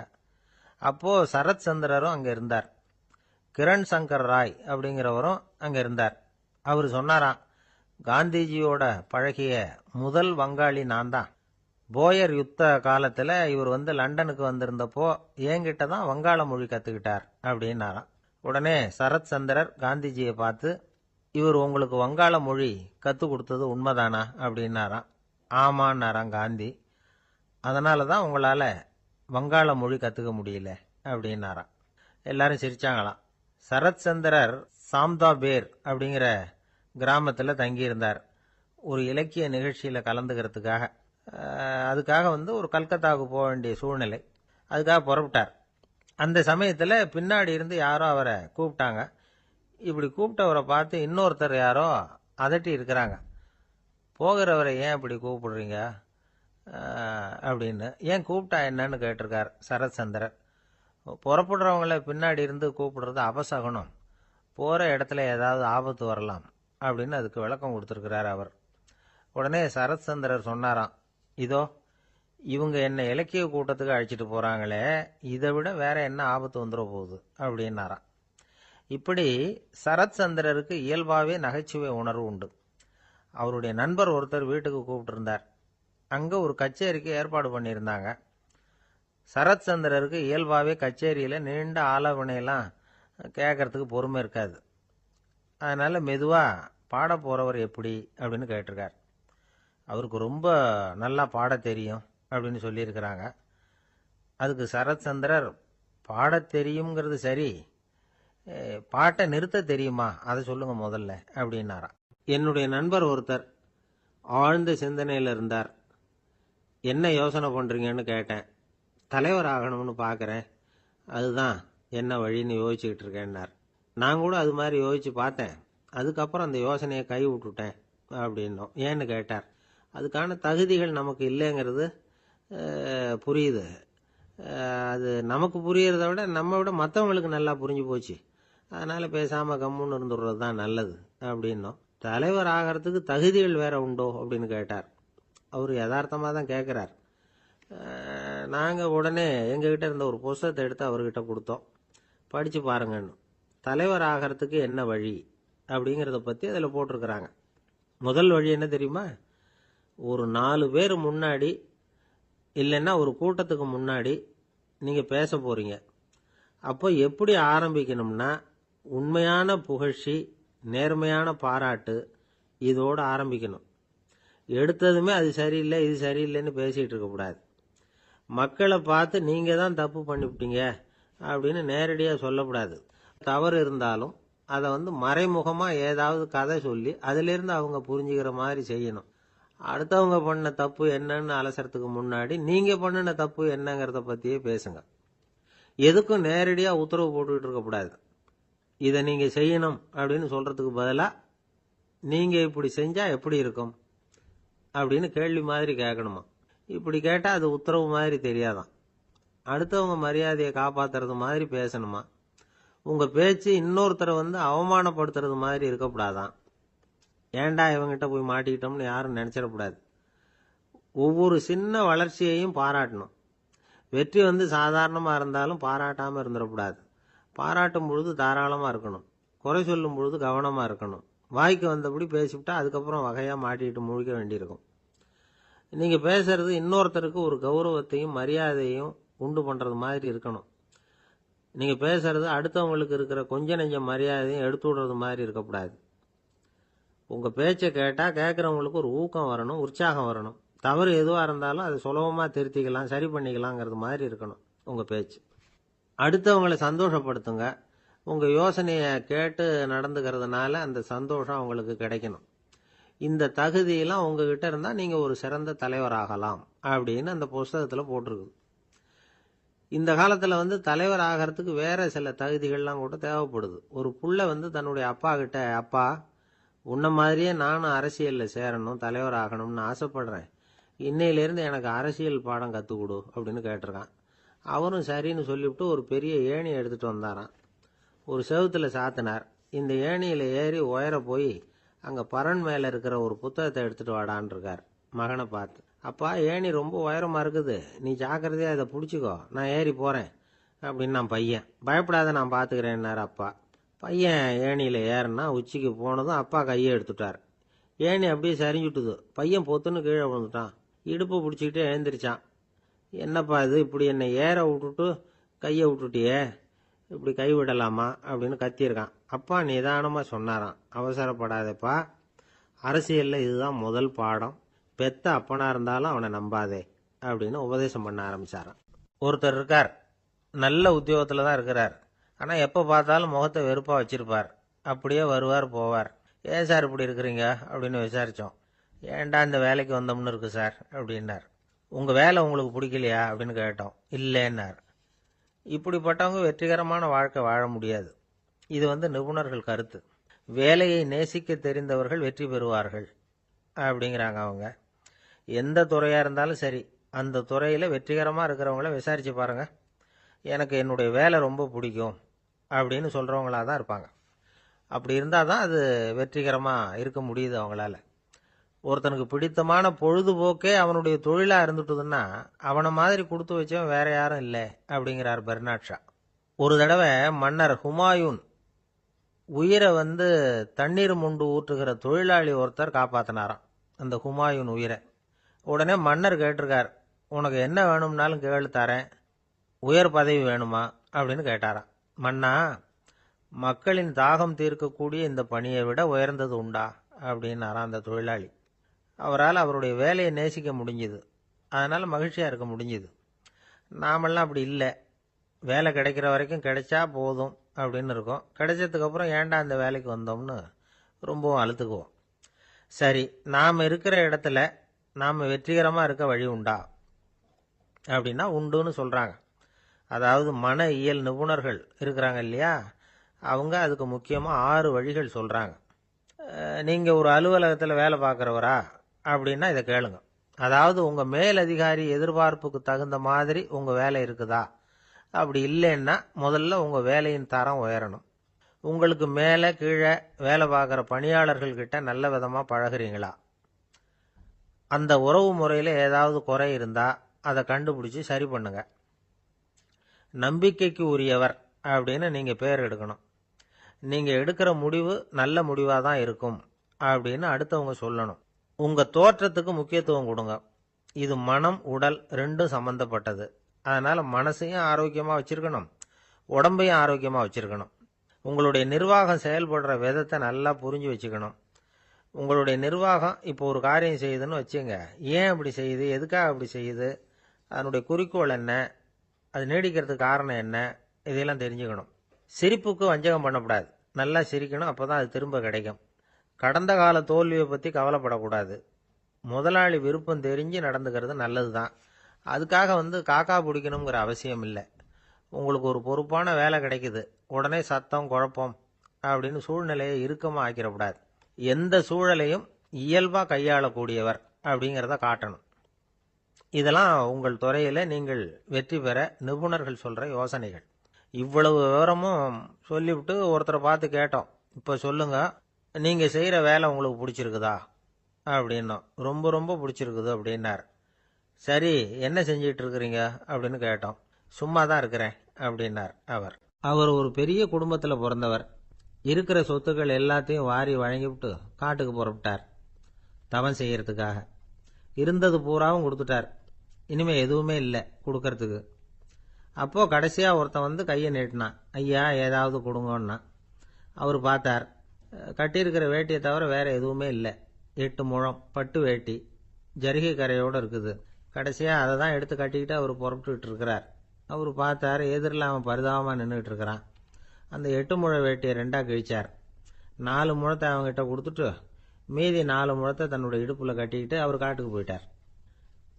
அப்போ சரத் சந்திரரும் அங்க இருந்தார். கிரண் சங்கர் ராய் அப்படிங்கிறவரும் அங்க இருந்தார். அவர் சொன்னாராம், காந்திஜியோட பழகிய முதல் வங்காளி நான் தான். போயர் யுத்த காலத்துல இவர் லண்டனுக்கு வந்திருந்தப்போ என்கிட்ட தான் வங்காள மொழி கத்துக்கிட்டார் அப்படின்னாராம். உடனே சரத் சந்திரர் காந்திஜியை பார்த்து, இவர் உங்களுக்கு வங்காள மொழி கத்து கொடுத்தது உண்மைதானா அப்படின்னாராம். ஆமான்னாராம் காந்தி. அதனால தான் உங்களால வங்காள மொழி கத்துக்க முடியல அப்படின்னாராம். எல்லாரும் சிரிச்சாங்களாம். சரத் சந்திரர் சாம்தாபேர் அப்படிங்கிற கிராமத்துல தங்கியிருந்தார். ஒரு இலக்கிய நிகழ்ச்சியில கலந்துக்கிறதுக்காக. அதுக்காக ஒரு கல்கத்தாவுக்கு போக வேண்டிய சூழ்நிலை. அதுக்காக புறப்பட்டார். அந்த சமயத்துல பின்னாடி இருந்து யாரோ அவரை கூப்பிட்டாங்க. இப்படி கூப்பிட்டவரை பார்த்து இன்னொருத்தர் யாரோ அதட்டி இருக்கிறாங்க. போகிறவரை ஏன் இப்படி கூப்பிடுறீங்க அப்படின்னு. ஏன் கூப்பிட்டா என்னன்னு கேட்டிருக்கார் சரத் சந்திரர். புறப்படுறவங்கள பின்னாடி இருந்து கூப்பிடுறது அபசகுனம், போற இடத்துல ஏதாவது ஆபத்து வரலாம் அப்படின்னு அதுக்கு விளக்கம் கொடுத்திருக்கிறார் அவர். உடனே சரத் சந்திரர் சொன்னாராம், இதோ இவங்க என்ன இலக்கிய கூட்டத்துக்கு அழைச்சிட்டு போறாங்களே, இதை விட வேற என்ன ஆபத்து வந்துட போகுது அப்படின்னாராம். இப்படி சரத் சந்திரருக்கு இயல்பாவே நகைச்சுவை உணர்வு உண்டு. அவருடைய நண்பர் ஒருத்தர் வீட்டுக்கு கூப்பிட்டு இருந்தார். அங்க ஒரு கச்சேரிக்கு ஏற்பாடு பண்ணியிருந்தாங்க. சரத் சந்திரருக்கு இயல்பாவே கச்சேரியில நீண்ட ஆலோசனையெல்லாம் கேட்கறதுக்கு பொறுமை இருக்காது. அதனால மெதுவா பாட போறவர் எப்படி அப்படின்னு கேட்டிருக்கார். அவருக்கு ரொம்ப நல்லா பாட தெரியும் அப்படின்னு சொல்லியிருக்கிறாங்க. அதுக்கு சரத் சந்திரர், பாட தெரியுங்கிறது சரி, பாட்டை நிறுத்த தெரியுமா அதை சொல்லுங்க முதல்ல அப்படின்னாராம். என்னுடைய நண்பர் ஒருத்தர் ஆழ்ந்த சிந்தனையில் இருந்தார். என்ன யோசனை பண்றீங்கன்னு கேட்டேன். தலைவர் ஆகணும்னு பார்க்குறேன், அதுதான் என்ன வழின்னு யோசிச்சுக்கிட்டு இருக்கேன்னார். நான் கூட அது மாதிரி யோசிச்சு பார்த்தேன். அதுக்கப்புறம் அந்த யோசனையை கை விட்டுட்டேன் அப்படின்னோம். ஏன்னு கேட்டார். அதுக்கான தகுதிகள் நமக்கு இல்லைங்கிறது புரியுது. அது நமக்கு புரியறத விட நம்ம விட மற்றவங்களுக்கு நல்லா புரிஞ்சு போச்சு. அதனால பேசாம கம்முன்னு இருந்துடுறது தான் நல்லது அப்படின்னோம். தலைவர் ஆகிறதுக்கு தகுதிகள் வேற உண்டோ அப்படின்னு கேட்டார். அவர் யதார்த்தமாக தான் கேட்குறார். நாங்கள் உடனே எங்ககிட்ட இருந்த ஒரு புஸ்தகத்தை எடுத்து அவர்கிட்ட கொடுத்தோம். படித்து பாருங்கன்னு. தலைவர் ஆகிறதுக்கு என்ன வழி அப்படிங்கிறத பற்றி அதில் போட்டிருக்கிறாங்க. முதல் வழி என்ன தெரியுமா? ஒரு 4 பேர் முன்னாடி இல்லைன்னா ஒரு கூட்டத்துக்கு முன்னாடி நீங்கள் பேச போறீங்க. அப்போ எப்படி ஆரம்பிக்கணும்னா, உண்மையான புகழ்ச்சி, நேர்மையான பாராட்டு, இதோடு ஆரம்பிக்கணும். எடுத்ததுமே அது சரியில்லை இது சரியில்லைன்னு பேசிகிட்டு இருக்கக்கூடாது. மக்களை பார்த்து நீங்கள் தான் தப்பு பண்ணிவிட்டீங்க அப்படின்னு நேரடியாக சொல்லக்கூடாது. தவறு இருந்தாலும் அதை மறைமுகமாக ஏதாவது கதை சொல்லி அதிலிருந்து அவங்க புரிஞ்சுக்கிற மாதிரி செய்யணும். அடுத்தவங்க பண்ண தப்பு என்னன்னு அலசறதுக்கு முன்னாடி நீங்கள் பண்ணின தப்பு என்னங்கிறத பற்றியே பேசுங்க. எதுக்கும் நேரடியாக உத்தரவு போட்டுக்கிட்டு இருக்கக்கூடாது. இதை நீங்கள் செய்யணும் அப்படின்னு சொல்கிறதுக்கு பதிலாக நீங்கள் இப்படி செஞ்சால் எப்படி இருக்கும் அப்படின்னு கேள்வி மாதிரி கேட்கணுமா. இப்படி கேட்டால் அது உத்தரவு மாதிரி தெரியாதான். அடுத்தவங்க மரியாதையை காப்பாற்றுறது மாதிரி பேசணுமா. உங்கள் பேச்சு இன்னொருத்தரை அவமானப்படுத்துறது மாதிரி இருக்கக்கூடாதான். ஏண்டா இவங்கிட்ட போய் மாட்டிக்கிட்டோம்னு யாரும் நினைச்சிடக்கூடாது. ஒவ்வொரு சின்ன வளர்ச்சியையும் பாராட்டணும். வெற்றி சாதாரணமாக இருந்தாலும் பாராட்டாமல் இருந்துடக்கூடாது. பாராட்டும் பொழுது தாராளமாக இருக்கணும். குறை சொல்லும் பொழுது கவனமாக இருக்கணும். வாய்க்கு வந்தபடி பேசிவிட்டா அதுக்கப்புறம் வகையாக மாட்டிக்கிட்டு முழிக்க வேண்டியிருக்கும். நீங்கள் பேசுறது இன்னொருத்தருக்கு ஒரு கௌரவத்தையும் மரியாதையும் உண்டு பண்ணுறது மாதிரி இருக்கணும். நீங்கள் பேசுறது அடுத்தவங்களுக்கு இருக்கிற கொஞ்ச நெஞ்ச மரியாதையும் எடுத்து விடுறது மாதிரி இருக்கக்கூடாது. உங்கள் பேச்சை கேட்டால் கேட்குறவங்களுக்கு ஒரு ஊக்கம் வரணும், உற்சாகம் வரணும். தவறு எதுவாக இருந்தாலும் அதை சுலபமாக திருத்திக்கலாம், சரி பண்ணிக்கலாங்கிறது மாதிரி இருக்கணும் உங்கள் பேச்சு. அடுத்தவங்களை சந்தோஷப்படுத்துங்க. உங்கள் யோசனையை கேட்டு நடந்துக்கிறதுனால அந்த சந்தோஷம் அவங்களுக்கு கிடைக்கணும். இந்த தகுதியெல்லாம் உங்ககிட்ட இருந்தால் நீங்கள் ஒரு சிறந்த தலைவராகலாம் அப்படின்னு அந்த புஸ்தகத்தில் போட்டிருக்குது. இந்த காலத்தில் தலைவர் ஆகிறதுக்கு வேற சில தகுதிகள்லாம் கூட தேவைப்படுது. ஒரு புள்ள தன்னுடைய அப்பா கிட்ட, அப்பா உன்ன மாதிரியே நானும் அரசியலில் சேரணும், தலைவர் ஆகணும்னு ஆசைப்படுறேன், இன்னையிலேருந்து எனக்கு அரசியல் பாடம் கற்றுக் கொடு அப்படின்னு கேட்டிருக்கான். அவரும் சரின்னு சொல்லிவிட்டு ஒரு பெரிய ஏணியை எடுத்துகிட்டு வந்தாராம். ஒரு செவுத்துல சாத்தினார். இந்த ஏணியில் ஏறி உயர போய் அங்கே பரன் மேலே இருக்கிற ஒரு புத்தகத்தை எடுத்துகிட்டு வாடான் இருக்கார். மகனை பார்த்து, அப்பா ஏணி ரொம்ப உயரமாக இருக்குது, நீ ஜாக்கிரதையாக இதை பிடிச்சிக்கோ, நான் ஏறி போகிறேன் அப்படின்னு நான் பையன். பயப்படாத, நான் பார்த்துக்கிறேன்னாரு அப்பா. பையன் ஏணியில் ஏறினா உச்சிக்கு போனதும் அப்பா கையை எடுத்துட்டார். ஏணி அப்படியே சரிஞ்சுட்டுது. பையன் பொத்துன்னு கீழே விழுந்துட்டான். இடுப்பு பிடிச்சிக்கிட்டு எழுந்திரிச்சான். என்னப்பா இது, இப்படி என்னை ஏற விட்டுட்டு கையை விட்டுட்டியே, இப்படி கை விடலாமா அப்படின்னு கத்தியிருக்கான். அப்பா நிதானமாக சொன்னாராம், அவசரப்படாதப்பா, அரசியலில் இதுதான் முதல் பாடம், பெத்த அப்பனா இருந்தாலும் அவனை நம்பாதே அப்படின்னு உபதேசம் பண்ண ஆரம்பிச்சாராம். ஒருத்தர் இருக்கார், நல்ல உத்தியோகத்தில் தான் இருக்கிறார். ஆனால் எப்போ பார்த்தாலும் முகத்தை வெறுப்பாக வச்சிருப்பார். அப்படியே வருவார் போவார். ஏன் சார் இப்படி இருக்கிறீங்க அப்படின்னு விசாரித்தோம். ஏன்டா இந்த வேலைக்கு வந்தோம்னு இருக்கு சார் அப்படின்னார். உங்கள் வேலை உங்களுக்கு பிடிக்கலையா அப்படின்னு கேட்டோம். இல்லைன்னார். இப்படிப்பட்டவங்க வெற்றிகரமான வாழ்க்கை வாழ முடியாது. இது நிபுணர்கள் கருத்து. வேலையை நேசிக்க தெரிந்தவர்கள் வெற்றி பெறுவார்கள் அப்படிங்கிறாங்க அவங்க. எந்த துறையாக இருந்தாலும் சரி, அந்த துறையில் வெற்றிகரமாக இருக்கிறவங்கள விசாரித்து பாருங்கள். எனக்கு என்னுடைய வேலை ரொம்ப பிடிக்கும் அப்படின்னு சொல்கிறவங்களா தான் இருப்பாங்க. அப்படி இருந்தால் தான் அது வெற்றிகரமாக இருக்க முடியுது அவங்களால. ஒருத்தனுக்கு பிடித்தமான பொழுதுபோக்கே அவனுடைய தொழிலாக இருந்துட்டுதுன்னா அவனை மாதிரி கொடுத்து வச்சவன் வேற யாரும் இல்லை அப்படிங்கிறார் பெர்னாட் ஷா. ஒரு தடவை மன்னர் ஹுமாயூன் உயிரை தண்ணீர் முண்டு ஊற்றுகிற தொழிலாளி ஒருத்தர் காப்பாற்றினாராம் அந்த ஹுமாயூன் உயிரை. உடனே மன்னர் கேட்டிருக்கார், உனக்கு என்ன வேணும்னாலும் கேளு தரேன், உயர் பதவி வேணுமா அப்படின்னு கேட்டாராம். மன்னா, மக்களின் தாகம் தீர்க்கக்கூடிய இந்த பணியை விட உயர்ந்தது உண்டா அப்படின்னாராம் அந்த தொழிலாளி. அவரால் அவருடைய வேலையை நேசிக்க முடிஞ்சுது, அதனால் மகிழ்ச்சியாக இருக்க முடிஞ்சுது. நாமெல்லாம் அப்படி இல்லை. வேலை கிடைக்கிற வரைக்கும் கிடைச்சா போதும் அப்படின்னு இருக்கோம். கிடைச்சதுக்கப்புறம் ஏன்டா அந்த வேலைக்கு வந்தோம்னு ரொம்பவும் அழுத்துக்குவோம். சரி, நாம் இருக்கிற இடத்துல நாம் வெற்றிகரமாக இருக்க வழி உண்டா அப்படின்னா உண்டுன்னு சொல்கிறாங்க. அதாவது மன இயல் நிபுணர்கள் இருக்கிறாங்க இல்லையா, அவங்க அதுக்கு முக்கியமாக 6 வழிகள் சொல்கிறாங்க. நீங்கள் ஒரு அலுவலகத்தில் வேலை பார்க்குறவரா அப்படின்னா இதை கேளுங்க. அதாவது உங்கள் மேலதிகாரி எதிர்பார்ப்புக்கு தகுந்த மாதிரி உங்கள் வேலை இருக்குதா? அப்படி இல்லைன்னா முதல்ல உங்கள் வேலையின் தரம் உயரணும். உங்களுக்கு மேலே கீழே வேலை பார்க்குற பணியாளர்கள்கிட்ட நல்ல விதமாக பழகிறீங்களா? அந்த உறவு முறையில் ஏதாவது குறை இருந்தால் அதை கண்டுபிடிச்சி சரி பண்ணுங்க. நம்பிக்கைக்கு உரியவர் அப்படின்னு நீங்கள் பேர் எடுக்கணும். நீங்கள் எடுக்கிற முடிவு நல்ல முடிவாக தான் இருக்கும் அப்படின்னு அடுத்தவங்க சொல்லணும். உங்கள் தோற்றத்துக்கு முக்கியத்துவம் கொடுங்க. இது மனம் உடல் ரெண்டும் சம்பந்தப்பட்டது. அதனால் மனசையும் ஆரோக்கியமாக வச்சுருக்கணும், உடம்பையும் ஆரோக்கியமாக வச்சுருக்கணும். உங்களுடைய நிர்வாகம் செயல்படுற விதத்தை நல்லா புரிஞ்சு வச்சுக்கணும். உங்களுடைய நிர்வாகம் இப்போ ஒரு காரியம் செய்யுதுன்னு வச்சுங்க, ஏன் அப்படி செய்யுது, எதுக்காக அப்படி செய்யுது, அதனுடைய குறிக்கோள் என்ன, அது நீடிக்கிறதுக்கு காரணம் என்ன, இதையெல்லாம் தெரிஞ்சுக்கணும். சிரிப்புக்கு வஞ்சகம் பண்ணக்கூடாது, நல்லா சிரிக்கணும், அப்போ தான் அது திரும்ப கிடைக்கும். கடந்த கால தோல்வியை பற்றி கவலைப்படக்கூடாது. முதலாளி விருப்பம் தெரிஞ்சு நடந்துக்கிறது நல்லது தான். அதுக்காக காக்கா பிடிக்கணுங்கிற அவசியம் இல்லை. உங்களுக்கு ஒரு பொறுப்பான வேலை கிடைக்குது, உடனே சத்தம் குழப்பம் அப்படின்னு சூழ்நிலையை இறுக்கமாக ஆக்கிடக்கூடாது. எந்த சூழலையும் இயல்பாக கையாளக்கூடியவர் அப்படிங்கிறத காட்டணும். இதெல்லாம் உங்கள் துறையில் நீங்கள் வெற்றி பெற நிபுணர்கள் சொல்கிற யோசனைகள். இவ்வளவு விவரமும் சொல்லிவிட்டு ஒருத்தரை பார்த்து கேட்டோம், இப்போ சொல்லுங்க, நீங்கள் செய்கிற வேலை உங்களுக்கு பிடிச்சிருக்குதா அப்படின்னோம். ரொம்ப ரொம்ப பிடிச்சிருக்குது அப்படின்னார். சரி, என்ன செஞ்சிட்டு இருக்கிறீங்க அப்படின்னு கேட்டோம். சும்மா தான் இருக்கிறேன் அப்படின்னார் அவர். அவர் ஒரு பெரிய குடும்பத்தில் பிறந்தவர். இருக்கிற சொத்துக்கள் எல்லாத்தையும் வாரி வழங்கிவிட்டு காட்டுக்கு புறப்பட்டார் தவம் செய்யறதுக்காக. இருந்தது பூராவும் கொடுத்துட்டார். இனிமேல் எதுவுமே இல்லை கொடுக்கறதுக்கு. அப்போது கடைசியாக ஒருத்தன் கையை நீட்டினான். ஐயா, ஏதாவது கொடுங்கன்னா. அவர் பார்த்தார். கட்டியிருக்கிற வேட்டியை தவிர வேறு எதுவுமே இல்லை. 8 முழம் பட்டு வேட்டி, ஜரிகை கரையோடு இருக்குது. கடைசியாக அதை தான் எடுத்து கட்டிக்கிட்டு அவர் புறப்பட்டுக்கிட்டு இருக்கிறார். அவர் பார்த்தார், எதிரில் அவன் பரிதாபமாக நின்றுட்டு இருக்கிறான். அந்த 8 முழ வேட்டியை 2ஆக கிழிச்சார். 4 முழத்தை அவங்ககிட்ட கொடுத்துட்டு மீதி 4 முழத்தை தன்னுடைய இடுப்பில் கட்டிக்கிட்டு அவர் காட்டுக்கு போயிட்டார்.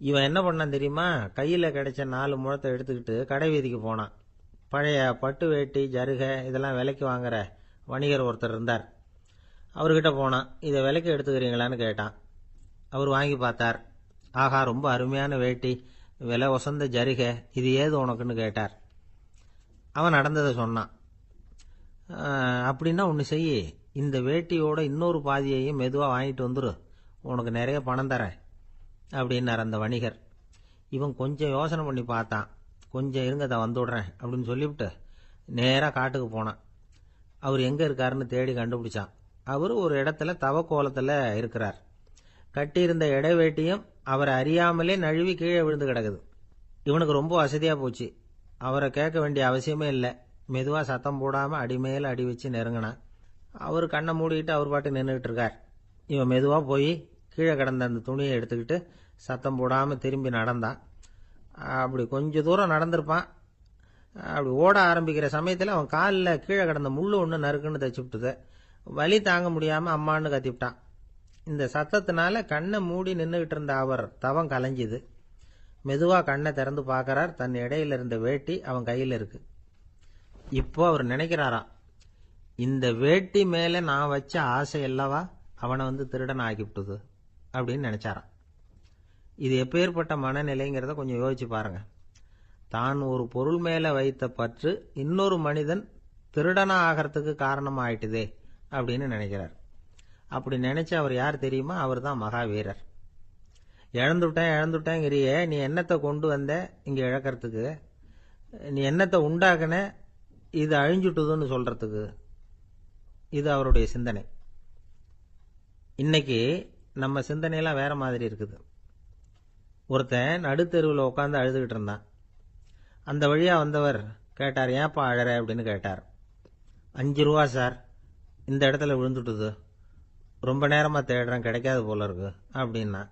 இவன் என்ன பண்ணான் தெரியுமா? கையில் கிடைச்ச 4 முழத்தை எடுத்துக்கிட்டு கடை வீதிக்கு போனான். பழைய பட்டு வேட்டி ஜருகை இதெல்லாம் விலைக்கு வாங்குற வணிகர் ஒருத்தர் இருந்தார். அவர்கிட்ட போனான். இதை விலைக்கு எடுத்துக்கிறீங்களான்னு கேட்டான். அவர் வாங்கி பார்த்தார். ஆகா, ரொம்ப அருமையான வேட்டி, விலை ஒசந்த ஜருகை, இது ஏது உனக்குன்னு கேட்டார். அவன் நடந்ததை சொன்னான். அப்படின்னா ஒன்று செய், இந்த வேட்டியோட இன்னொரு பாதியையும் மெதுவாக வாங்கிட்டு வந்துரு, உனக்கு நிறைய பணம் தரேன் அப்படின்னார் அந்த வணிகர். இவன் கொஞ்சம் யோசனை பண்ணி பார்த்தான். கொஞ்சம் இருங்க தான் வந்து விடுறேன் அப்படின்னு சொல்லிவிட்டு நேராக காட்டுக்கு போனான். அவர் எங்கே இருக்காருன்னு தேடி கண்டுபிடிச்சான். அவர் ஒரு இடத்துல தவக்கோலத்தில் இருக்கிறார். கட்டியிருந்த இடைவேட்டியும் அவரை அறியாமலே நழுவி கீழே விழுந்து கிடக்குது. இவனுக்கு ரொம்ப வசதியாக போச்சு. அவரை கேட்க வேண்டிய அவசியமே இல்லை. மெதுவாக சத்தம் போடாமல் அடிமேல அடி வச்சு நெருங்கினான். அவர் கண்ணை மூடிக்கிட்டு அவர் பாட்டு நின்றுக்கிட்டு இருக்கார். இவன் மெதுவாக போய் கீழே கிடந்த அந்த துணியை எடுத்துக்கிட்டு சத்தம் போடாமல் திரும்பி நடந்தான். அப்படி கொஞ்சம் தூரம் நடந்திருப்பான். அப்படி ஓட ஆரம்பிக்கிற சமயத்தில் அவன் காலில் கீழே கிடந்த முள்ளு ஒன்று நறுக்குன்னு தைச்சுவிட்டுது. வலி தாங்க முடியாமல் அம்மான்னு கத்திவிட்டான். இந்த சத்தத்தினால கண்ணை மூடி நின்றுக்கிட்டு இருந்த அவர் தவம் கலைஞ்சிது. மெதுவாக கண்ணை திறந்து பார்க்கறார். தன் இடையில இருந்த வேட்டி அவன் கையில் இருக்கு. இப்போ அவர் நினைக்கிறாராம், இந்த வேட்டி மேலே நான் வச்ச ஆசை அல்லவா அவனை திருடன் ஆக்கிவிட்டுது அப்படின்னு நினைச்சாராம். இது எப்பேற்பட்ட மனநிலைங்கிறத கொஞ்சம் யோசிச்சு பாருங்க. தான் ஒரு பொருள் மேல வைத்த பற்று இன்னொரு மனிதன் திருடனா ஆகிறதுக்கு காரணம் ஆயிட்டுதே அப்படின்னு நினைக்கிறார். அப்படி நினைச்ச அவர் யார் தெரியுமா? அவர் தான் மகாவீரர். இழந்துட்டேங்கிறியே, நீ என்னத்தை கொண்டு வந்த இங்க இழக்கிறதுக்கு? நீ என்னத்தை உண்டாக்குன இது அழிஞ்சுட்டுதுன்னு சொல்றதுக்கு? இது அவருடைய சிந்தனை. இன்னைக்கு நம்ம சிந்தனையெல்லாம் வேற மாதிரி இருக்குது. ஒருத்தன் நடுத்தெருவில் உட்காந்து அழுதுகிட்டு இருந்தான். அந்த வழியா வந்தவர் கேட்டார், ஏன்ப்பா அழற அப்படின்னு கேட்டார். 5 ரூபா சார், இந்த இடத்துல விழுந்துட்டுது, ரொம்ப நேரமா தேடுறேன், கிடைக்காது போல இருக்கு அப்படின்னா.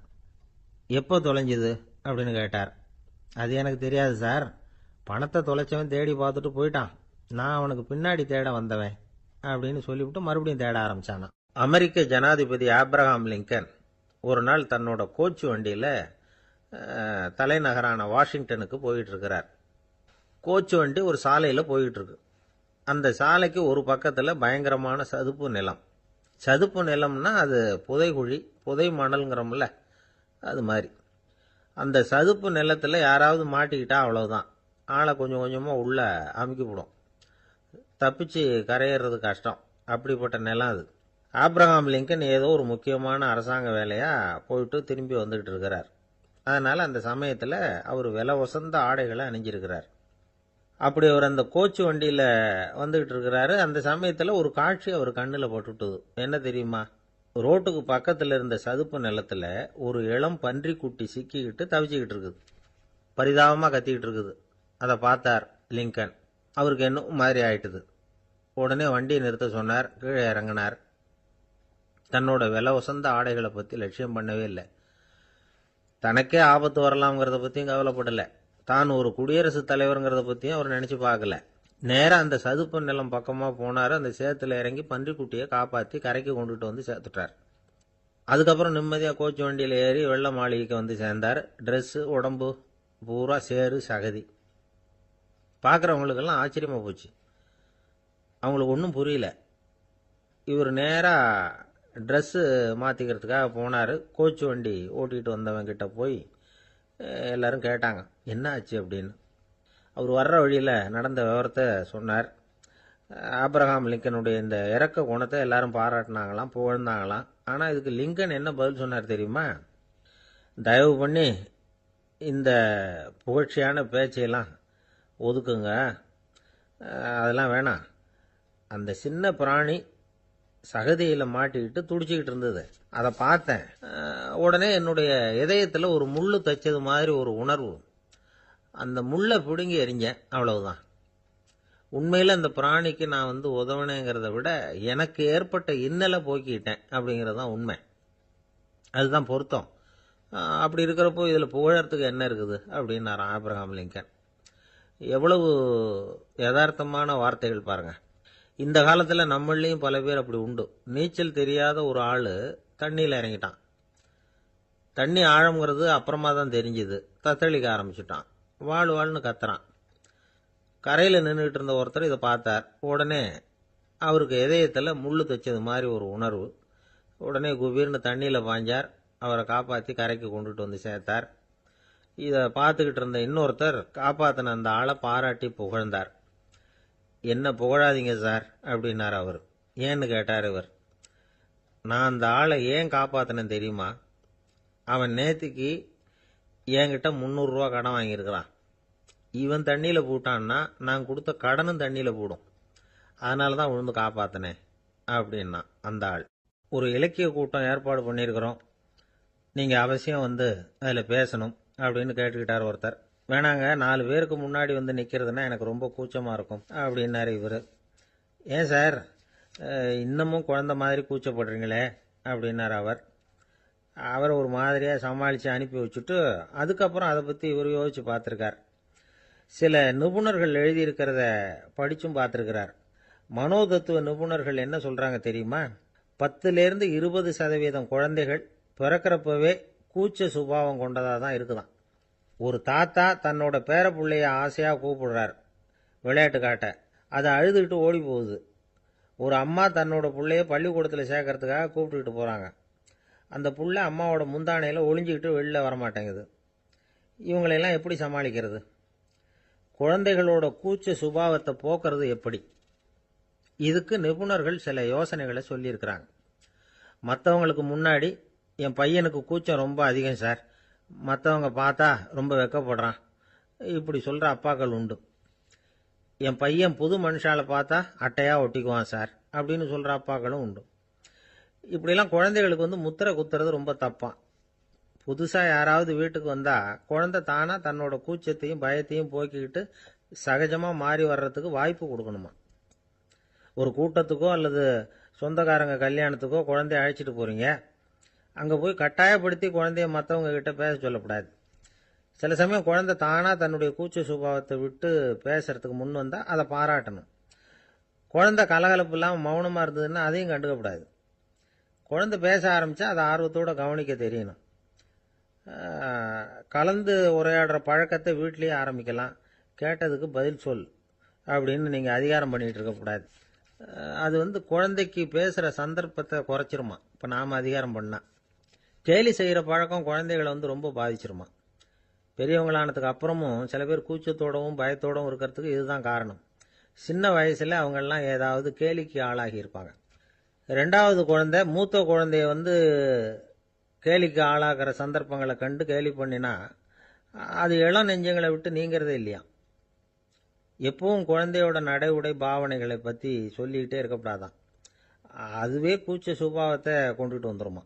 எப்போ தொலைஞ்சுது அப்படின்னு கேட்டார். அது எனக்கு தெரியாது சார், பணத்தை தொலைச்சவன் தேடி பார்த்துட்டு போயிட்டான், நான் அவனுக்கு பின்னாடி தேட வந்தவன் அப்படின்னு சொல்லிவிட்டு மறுபடியும் தேட ஆரம்பிச்சானா. அமெரிக்க ஜனாதிபதி ஆப்ரஹாம் லிங்கன் ஒரு நாள் தன்னோட கோச்சு வண்டியில தலைநகரான வாஷிங்டனுக்கு போயிட்டு இருக்கிறார். கோச்சு வண்டி ஒரு சாலையில போயிட்டு இருக்கு. அந்த சாலைக்கு ஒரு பக்கத்துல பயங்கரமான சதுப்பு நிலம். சதுப்பு நிலம்னா அது புதைகுழி, புதை மணல்ங்கிறோம்ல, அது மாதிரி. அந்த சதுப்பு நிலத்துல யாராவது மாட்டிக்கிட்டா அவ்வளவுதான், ஆளை கொஞ்சம் கொஞ்சமா உள்ள அமுக்கிவிடும். தப்பிச்சு கரையேறது கஷ்டம். அப்படிப்பட்ட நிலம் அது. ஆப்ரஹாம் லிங்கன் ஏதோ ஒரு முக்கியமான அரசாங்க வேலையா போயிட்டு திரும்பி வந்துகிட்டு இருக்கிறார். அதனால அந்த சமயத்துல அவர் விலை உசந்த ஆடைகளை அணிஞ்சிருக்கிறார். அப்படி அவர் அந்த கோச்சு வண்டியில வந்துகிட்டு இருக்கிறாரு. அந்த சமயத்துல ஒரு காட்சி அவர் கண்ணுல பட்டுட்டுது. என்ன தெரியுமா? ரோட்டுக்கு பக்கத்துல இருந்த சதுப்பு நிலத்துல ஒரு இளம் பன்றிக்குட்டி சிக்கிக்கிட்டு தவிச்சுக்கிட்டு இருக்குது. பரிதாபமா கத்திக்கிட்டு இருக்குது. அதை பார்த்தார் லிங்கன். அவருக்கு என்ன மாதிரி ஆயிட்டுது. உடனே வண்டியை நிறுத்த சொன்னார். கீழே இறங்கினார். தன்னோட விலை உசந்த ஆடைகளை பத்தி லட்சியம் பண்ணவே இல்லை. தனக்கே ஆபத்து வரலாம்ங்கிறத பத்தியும் கவலைப்படல. தான் ஒரு குடியரசுத் தலைவருங்கிறத பத்தியும் அவர் நினைச்சு பார்க்கல. நேரம் அந்த சதுப்பு நிலம் பக்கமா போனாரு. அந்த சேத்துல இறங்கி பன்றிக்குட்டியை காப்பாத்தி கரைக்கு கொண்டுட்டு வந்து சேர்த்துட்டார். அதுக்கப்புறம் நிம்மதியா கோச்சு வண்டியில ஏறி வெள்ள மாளிகைக்கு வந்து சேர்ந்தார். ட்ரெஸ், உடம்பு பூரா சேரு சகதி. பார்க்குறவங்களுக்கெல்லாம் ஆச்சரியமா போச்சு. அவங்களுக்கு ஒன்றும் புரியல. இவர் நேரா ட்ரெஸ்ஸு மாற்றிக்கிறதுக்காக போனார். கோச்சு வண்டி ஓட்டிகிட்டு வந்தவன் கிட்ட போய் எல்லாரும் கேட்டாங்க, என்ன ஆச்சு அப்படின்னு. அவர் வர்ற வழியில் நடந்த விவரத்தை சொன்னார். ஆப்ரஹாம் லிங்கனுடைய இந்த இறக்க குணத்தை எல்லாரும் பாராட்டினாங்களாம், புகழ்ந்தாங்களாம். ஆனால் இதுக்கு லிங்கன் என்ன பதில் சொன்னார் தெரியுமா? தயவு பண்ணி இந்த புகழ்ச்சியான பேச்சையெல்லாம் ஒதுக்குங்க, அதெல்லாம் வேணாம். அந்த சின்ன பிராணி சகதியில் மாட்டிக்கிட்டு துடிச்சிக்கிட்டு இருந்தது, அதை பார்த்தேன். உடனே என்னுடைய இதயத்தில் ஒரு முள்ளு தைச்சது மாதிரி ஒரு உணர்வு. அந்த முள்ளை பிடுங்கி எறிஞ்சேன், அவ்வளவுதான். உண்மையில் அந்த பிராணிக்கு நான் உதவினேங்கிறத விட எனக்கு ஏற்பட்ட இன்னலை போக்கிட்டேன் அப்படிங்கிறது தான் உண்மை. அதுதான் பொருத்தம். அப்படி இருக்கிறப்போ இதில் புகழறதுக்கு என்ன இருக்குது அப்படின்னாராம் ஆப்ரஹாம் லிங்கன். எவ்வளவு யதார்த்தமான வார்த்தைகள் பாருங்க. இந்த காலத்தில் நம்மளையும் பல பேர் அப்படி உண்டு. நீச்சல் தெரியாத ஒரு ஆள் தண்ணியில் இறங்கிட்டான். தண்ணி ஆழம்ங்கிறது அப்புறமா தான் தெரிஞ்சுது. தத்தளிக்க ஆரம்பிச்சுட்டான். வாழ்னு கத்துறான். கரையில் நின்றுட்டு இருந்த ஒருத்தர் இதை பார்த்தார். உடனே அவருக்கு இதயத்தில் முள்ளு தைச்சது மாதிரி ஒரு உணர்வு. உடனே குபீர்னு தண்ணியில் பாஞ்சார். அவரை காப்பாற்றி கரைக்கு கொண்டுட்டு வந்து சேர்த்தார். இதை பார்த்துக்கிட்டு இருந்த இன்னொருத்தர் காப்பாற்றின அந்த ஆளை பாராட்டி புகழ்ந்தார். என்ன புகழாதீங்க சார் அப்படின்னார் அவர். ஏன்னு கேட்டார் இவர். நான் அந்த ஆளை ஏன் காப்பாற்றினேன் தெரியுமா? அவன் நேத்திக்கு என்கிட்ட 300 ரூபா கடன் வாங்கியிருக்கிறான். இவன் தண்ணியில போட்டான்னா நான் கொடுத்த கடனும் தண்ணியில போடும். அதனால தான் விழுந்து காப்பாத்தினேன் அப்படின்னா அந்த ஆள். ஒரு இலக்கிய கூட்டம் ஏற்பாடு பண்ணியிருக்கிறோம், நீங்க அவசியம் வந்து அதில் பேசணும் அப்படின்னு கேட்டுக்கிட்டார் ஒருத்தர். வேணாங்க, 4 பேருக்கு முன்னாடி வந்து நிற்கிறதுனா எனக்கு ரொம்ப கூச்சமா இருக்கும் அப்படின்னாரு இவர். ஏன் சார் இன்னமும் குழந்தை மாதிரி கூச்சப்படுறீங்களே அப்படின்னார் அவர். அவரை ஒரு மாதிரியாக சமாளித்து அனுப்பி வச்சுட்டு அதுக்கப்புறம் அதை பற்றி இவர் யோசிச்சு பார்த்துருக்கார். சில நிபுணர்கள் எழுதியிருக்கிறத படிச்சும் பார்த்துருக்கிறார். மனோதத்துவ நிபுணர்கள் என்ன சொல்கிறாங்க தெரியுமா? 10லேருந்து 20% குழந்தைகள் பிறக்கிறப்பவே கூச்ச சுபாவம் கொண்டதாக தான் இருக்குதான். ஒரு தாத்தா தன்னோட பேர பிள்ளைய ஆசையாக கூப்பிடுறார் விளையாட்டு காட்ட, அதை அழுதுகிட்டு ஓடி போகுது. ஒரு அம்மா தன்னோட பிள்ளைய பள்ளிக்கூடத்தில் சேர்க்கறதுக்காக கூப்பிட்டுக்கிட்டு போகிறாங்க. அந்த புள்ள அம்மாவோட முந்தானையில் ஒளிஞ்சிக்கிட்டு வெளில வரமாட்டேங்குது. இவங்களெல்லாம் எப்படி சமாளிக்கிறது? குழந்தைகளோட கூச்ச சுபாவத்தை போக்குறது எப்படி? இதுக்கு நிபுணர்கள் சில யோசனைகளை சொல்லியிருக்கிறாங்க. மற்றவங்களுக்கு முன்னாடி என் பையனுக்கு கூச்சம் ரொம்ப அதிகம் சார், மற்றவங்க பார்த்தா ரொம்ப வெக்கப்படுறான், இப்படி சொல்கிற அப்பாக்கள் உண்டு. என் பையன் புது மனுஷால பார்த்தா அட்டையாக ஒட்டிக்குவான் சார் அப்படின்னு சொல்கிற அப்பாக்களும் உண்டு. இப்படிலாம் குழந்தைகளுக்கு வந்து முத்திரை குத்துறது ரொம்ப தப்பான். புதுசாக யாராவது வீட்டுக்கு வந்தால் குழந்தை தானாக தன்னோட கூச்சத்தையும் பயத்தையும் போக்கிக்கிட்டு சகஜமாக மாறி வர்றதுக்கு வாய்ப்பு கொடுக்கணுமா. ஒரு கூட்டத்துக்கோ அல்லது சொந்தக்காரங்க கல்யாணத்துக்கோ குழந்தைய அழைச்சிட்டு போகிறீங்க, அங்கே போய் கட்டாயப்படுத்தி குழந்தைய மற்றவங்க கிட்ட பேச சொல்லக்கூடாது. சில சமயம் குழந்தை தானாக தன்னுடைய கூச்ச சுபாவத்தை விட்டு பேசுறதுக்கு முன் வந்தால் அதை பாராட்டணும். குழந்தை கலகலப்பு இல்லாமல் மௌனமாக இருந்ததுன்னா அதையும் கண்டுக்கக்கூடாது. குழந்தை பேச ஆரம்பித்தா அதை ஆர்வத்தோடு கவனிக்க தெரியணும். கலந்து உரையாடுற பழக்கத்தை வீட்லேயே ஆரம்பிக்கலாம். கேட்டதுக்கு பதில் சொல் அப்படின்னு நீங்கள் அதிகாரம் பண்ணிகிட்டு இருக்கக்கூடாது. அது வந்து குழந்தைக்கு பேசுகிற சந்தர்ப்பத்தை குறைச்சிருமா. இப்போ நாம் அதிகாரம் பண்ணால் கேலி செய்கிற பழக்கம் குழந்தைகளை வந்து ரொம்ப பாதிச்சிருமா. பெரியவங்களானதுக்கு அப்புறமும் சில பேர் கூச்சத்தோடவும் பயத்தோடவும் இருக்கிறதுக்கு இதுதான் காரணம். சின்ன வயசில் அவங்கெல்லாம் ஏதாவது கேலிக்கு ஆளாகி இருப்பாங்க. 2வது குழந்தை மூத்த குழந்தைய வந்து கேலிக்கு ஆளாகிற சந்தர்ப்பங்களை கண்டு கேலி பண்ணினா அது இளம் நெஞ்சங்களை விட்டு நீங்கிறதே இல்லையா. எப்பவும் குழந்தையோட நடை உடை பாவனைகளை பற்றி சொல்லிக்கிட்டே இருக்கக்கூடாதான். அதுவே கூச்ச சுபாவத்தை கொண்டுட்டு வந்துருமா.